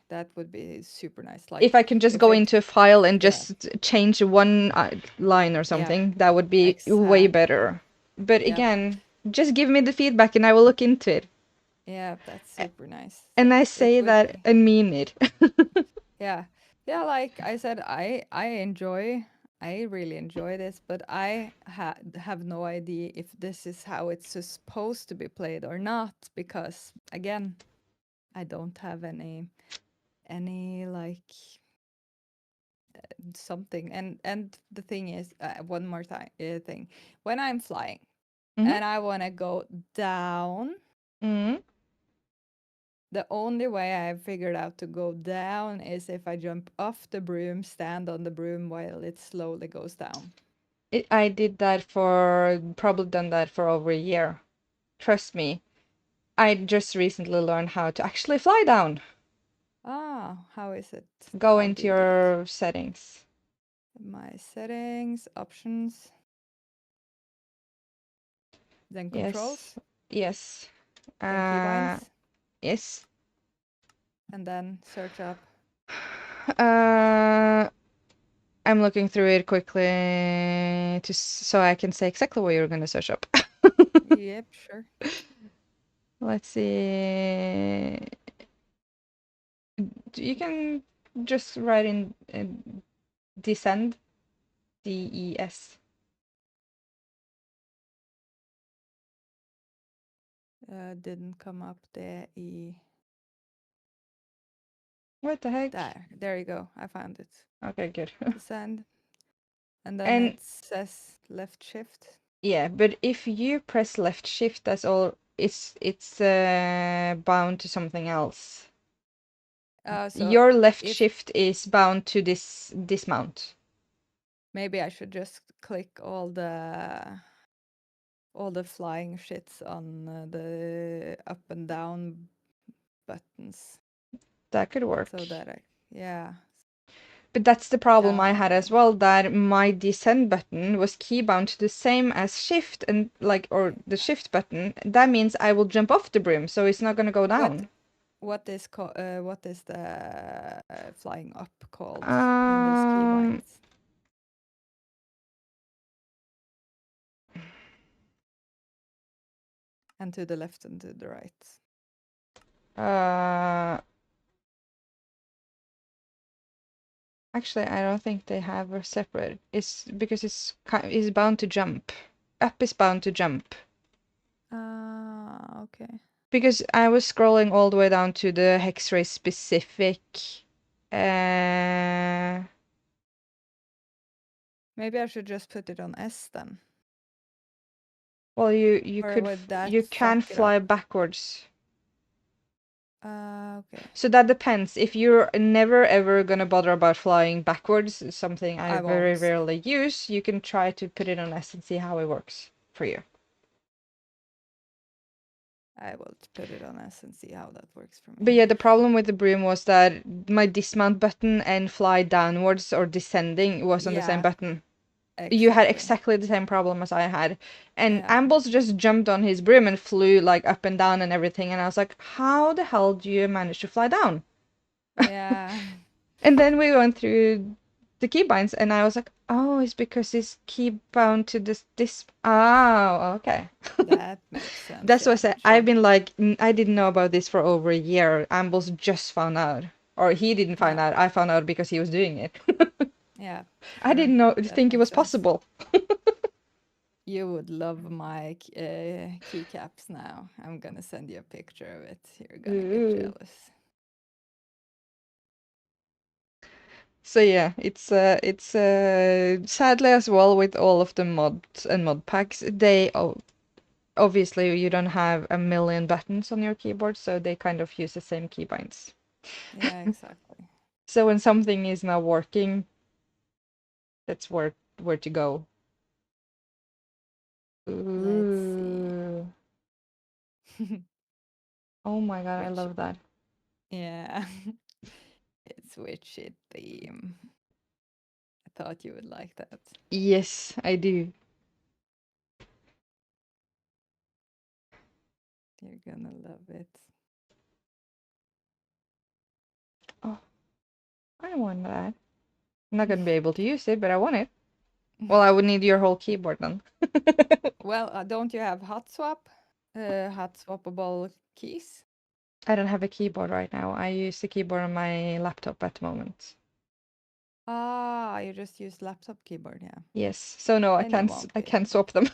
That would be super nice. If Like I can just if go it, into a file and yeah, just change one line or yeah, something, that would be way exactly. better. But Yep. again, just give me the feedback and I will look into it. Yeah, that's super nice. And I It say would that be. and mean it. Yeah. Yeah, like I said, I really enjoy this, but I have no idea if this is how it's supposed to be played or not, because again, I don't have any like something. And the thing is, one more time thing, when I'm flying Mm-hmm. and I want to go down, Mm-hmm. the only way I've figured out to go down is if I jump off the broom, stand on the broom while it slowly goes down. I did that for probably done that for over a year. Trust me. I just recently learned how to actually fly down. Ah, how is it? Go How do into you do it? your settings. My settings, options, then Yes. controls, Yes. then Uh, keybinds, yes. and then search up. Uh, I'm looking through it quickly so I can say exactly what you're gonna search up. Yep, sure. Let's see. You can just write in descend, DES. Didn't come up there. What the heck? There you go. I found it. Okay, good. Descend, and then And it says left shift. yeah, but if you press left shift, that's all. It's bound to something else. So Your left if shift is bound to this dismount. maybe I should just click all the flying shits on the up and down buttons That could work. so that yeah. But that's the problem I down had as arrow. well, that my descend button was keybound to the same as shift and or the shift button. That means I will jump off the broom, so it's not gonna go down. What is the flying up called in Um, this keybinds? And to the left and to the right. Actually, I don't think they have a separate. It's because it's bound to jump. Up is bound to jump. Okay. Because I was scrolling all the way down to the Hexray specific. Maybe I should just put it on S then. Well, you Or could would that you can fuck it fly up? backwards. Okay. So that depends. If you're never ever gonna bother about flying backwards, something I I very won't. rarely use, you can try to put it on S and see how it works for you. I will put it on S and see how that works for me. But yeah, the problem with the broom was that my dismount button and fly downwards or descending was on the same Yeah, button. You had exactly. exactly the same problem as I had. And Yeah. Ambles just jumped on his broom and flew like up and down and everything. And I was like, how the hell do you manage to fly down? Yeah. And then we went through the keybinds and I was like, oh, it's because it's key bound to this. Oh, okay. That makes sense. That's what I Yeah, said. sure. I've been like, I didn't know about this for over a year. Ambles just found out. Or he didn't find Yeah. out. I found out because he was doing it. Yeah. I didn't know, That think it was makes sense. possible. You would love my keycaps now. I'm gonna send you a picture of it. You're gonna Ooh. get jealous. So yeah, it's sadly as well with all of the mods and mod packs, they obviously you don't have a million buttons on your keyboard, so they kind of use the same keybinds. Yeah, exactly. So when something is not working, that's where to go. Let's Ooh. Oh my god, I love that. Yeah. It's witchy theme. I thought you would like that. Yes, I do. You're gonna love it. Oh, I want that. I'm not gonna be able to use it, but I want it. Well, I would need your whole keyboard then. Well, don't you have hot swap? Hot swappable keys? I don't have a keyboard right now. I use the keyboard on my laptop at the moment. Ah, you just use laptop keyboard, yeah. Yes. So no, Then you won't I be can't able. swap them.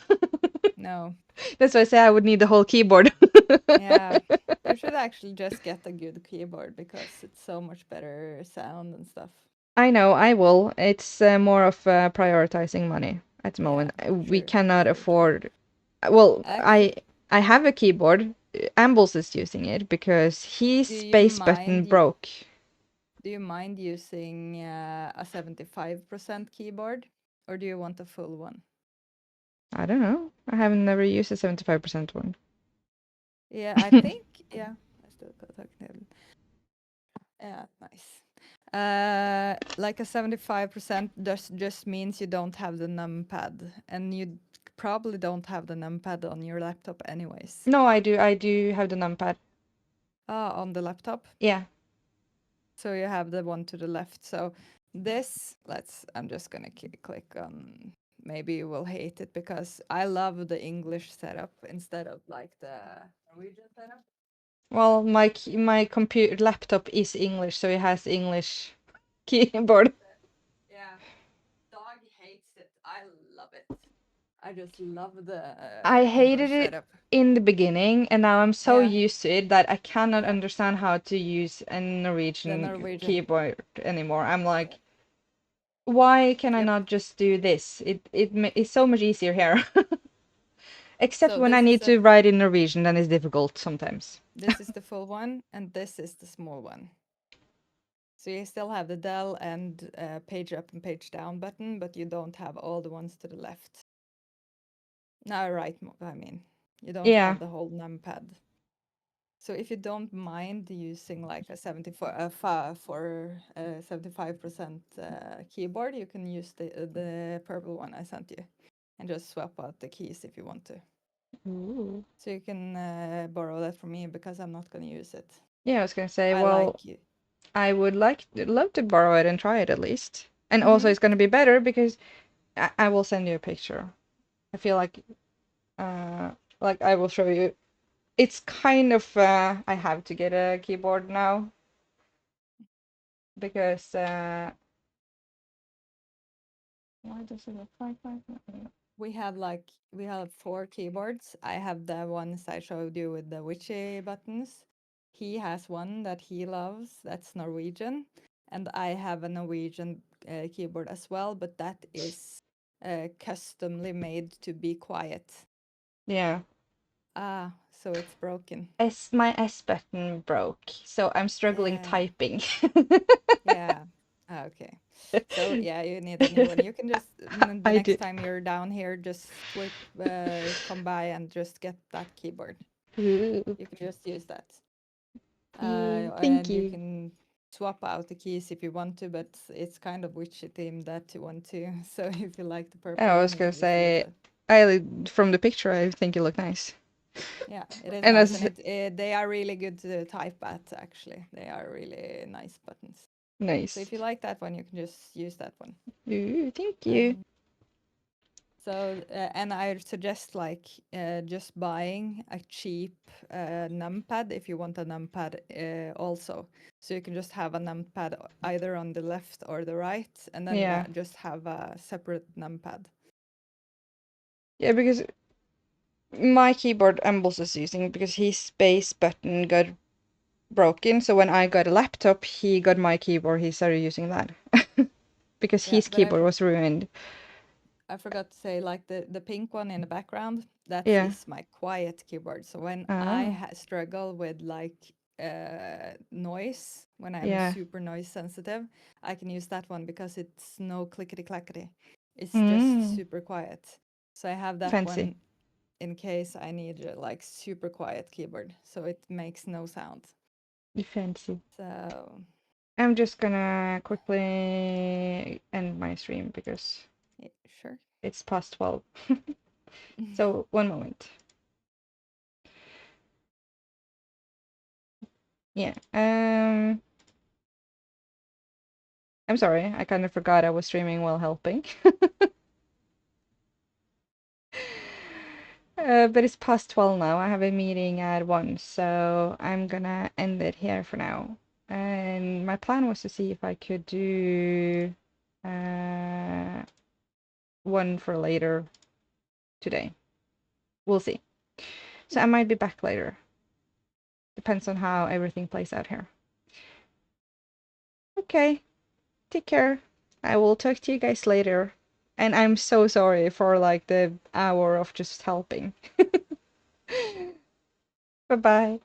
No. That's why I say I would need the whole keyboard. Yeah. You should actually just get a good keyboard because it's so much better sound and stuff. I know, I will. It's more of prioritizing money at the moment. We True, cannot true, true. afford. Well, Actually, I have a keyboard. Ambles is using it because his Do you space button mind broke. do you mind using a 75% keyboard, or do you want a full one? I don't know. I haven't never used a 75% one. Yeah, I think, yeah, I still got talking. Yeah, nice. Like a 75% just means you don't have the numpad, and you probably don't have the numpad on your laptop anyways. No, I do. I do have the numpad. Ah, on the laptop? Yeah. So you have the one to the left. So this, I'm just gonna click on, maybe you will hate it because I love the English setup instead of like the Norwegian setup. Well, my computer laptop is English, so it has English keyboard. Yeah, dog hates it. I love it. I just love the I hated English it setup. in the beginning, and now I'm so Yeah. used to it that I cannot Yeah. understand how to use a Norwegian Norwegian. keyboard anymore. I'm like, why can I Yep. not just do this? It's so much easier here. Except So when I this is need to write in Norwegian, then it's difficult sometimes. This is the full one, and this is the small one. So you still have the Del and page up and page down button, but you don't have all the ones to the left. No, right, I mean, you don't Yeah. have the whole numpad. So if you don't mind using like a 75% keyboard, you can use the purple one I sent you, and just swap out the keys if you want to. Ooh. So you can borrow that from me because I'm not going to use it. Yeah, I was gonna say, I well, like you. I would love to borrow it and try it at least. And also it's gonna be better because I will send you a picture. I feel like I will show you. It's kind of I have to get a keyboard now because why does it look like that? We have 4 keyboards. I have the ones I showed you with the witchy buttons. He has one that he loves, that's Norwegian. And I have a Norwegian keyboard as well, but that is customly made to be quiet. Yeah. Ah, so it's broken. My S button broke, so I'm struggling Yeah. typing. Yeah. Ah, okay. So yeah, you need a new one. You can just the I do. next time you're down here, just come by and just get that keyboard. Ooh, You can just use that. thank And you you. can swap out the keys if you want to, but it's kind of witchy themed that you want to. So if you like the purple I one, was you gonna can just use say, it. from the picture, I think you look nice. Yeah, it is And nice, and that's they are really good to type at. Actually, they are really nice buttons. So nice. if you like that one, you can just use that one. Ooh, thank you. And I suggest just buying a cheap numpad if you want a numpad also. So you can just have a numpad either on the left or the right, and then Yeah. just have a separate numpad. Yeah, because my keyboard Ambles is using because his space button got broken. So when I got a laptop, he got my keyboard. He started using that because Yeah, his but keyboard was ruined. I forgot to say, like the pink one in the background, that Yeah. is my quiet keyboard. So when I Ah. struggle with noise, when I'm Yeah. super noise sensitive, I can use that one because it's no clickety clackety. It's just Mm. super quiet. So I have that Fancy. one in case I need like super quiet keyboard, so it makes no sound. Fancy. So I'm just gonna quickly end my stream because yeah, sure. it's past 12. So, one moment. Yeah. I'm sorry. I kind of forgot I was streaming while helping. But it's past 12 now. I have a meeting at 1, so I'm gonna end it here for now. And my plan was to see if I could do one for later today. We'll see. So I might be back later. Depends on how everything plays out here. Okay, take care. I will talk to you guys later. And I'm so sorry for like the hour of just helping. Bye bye.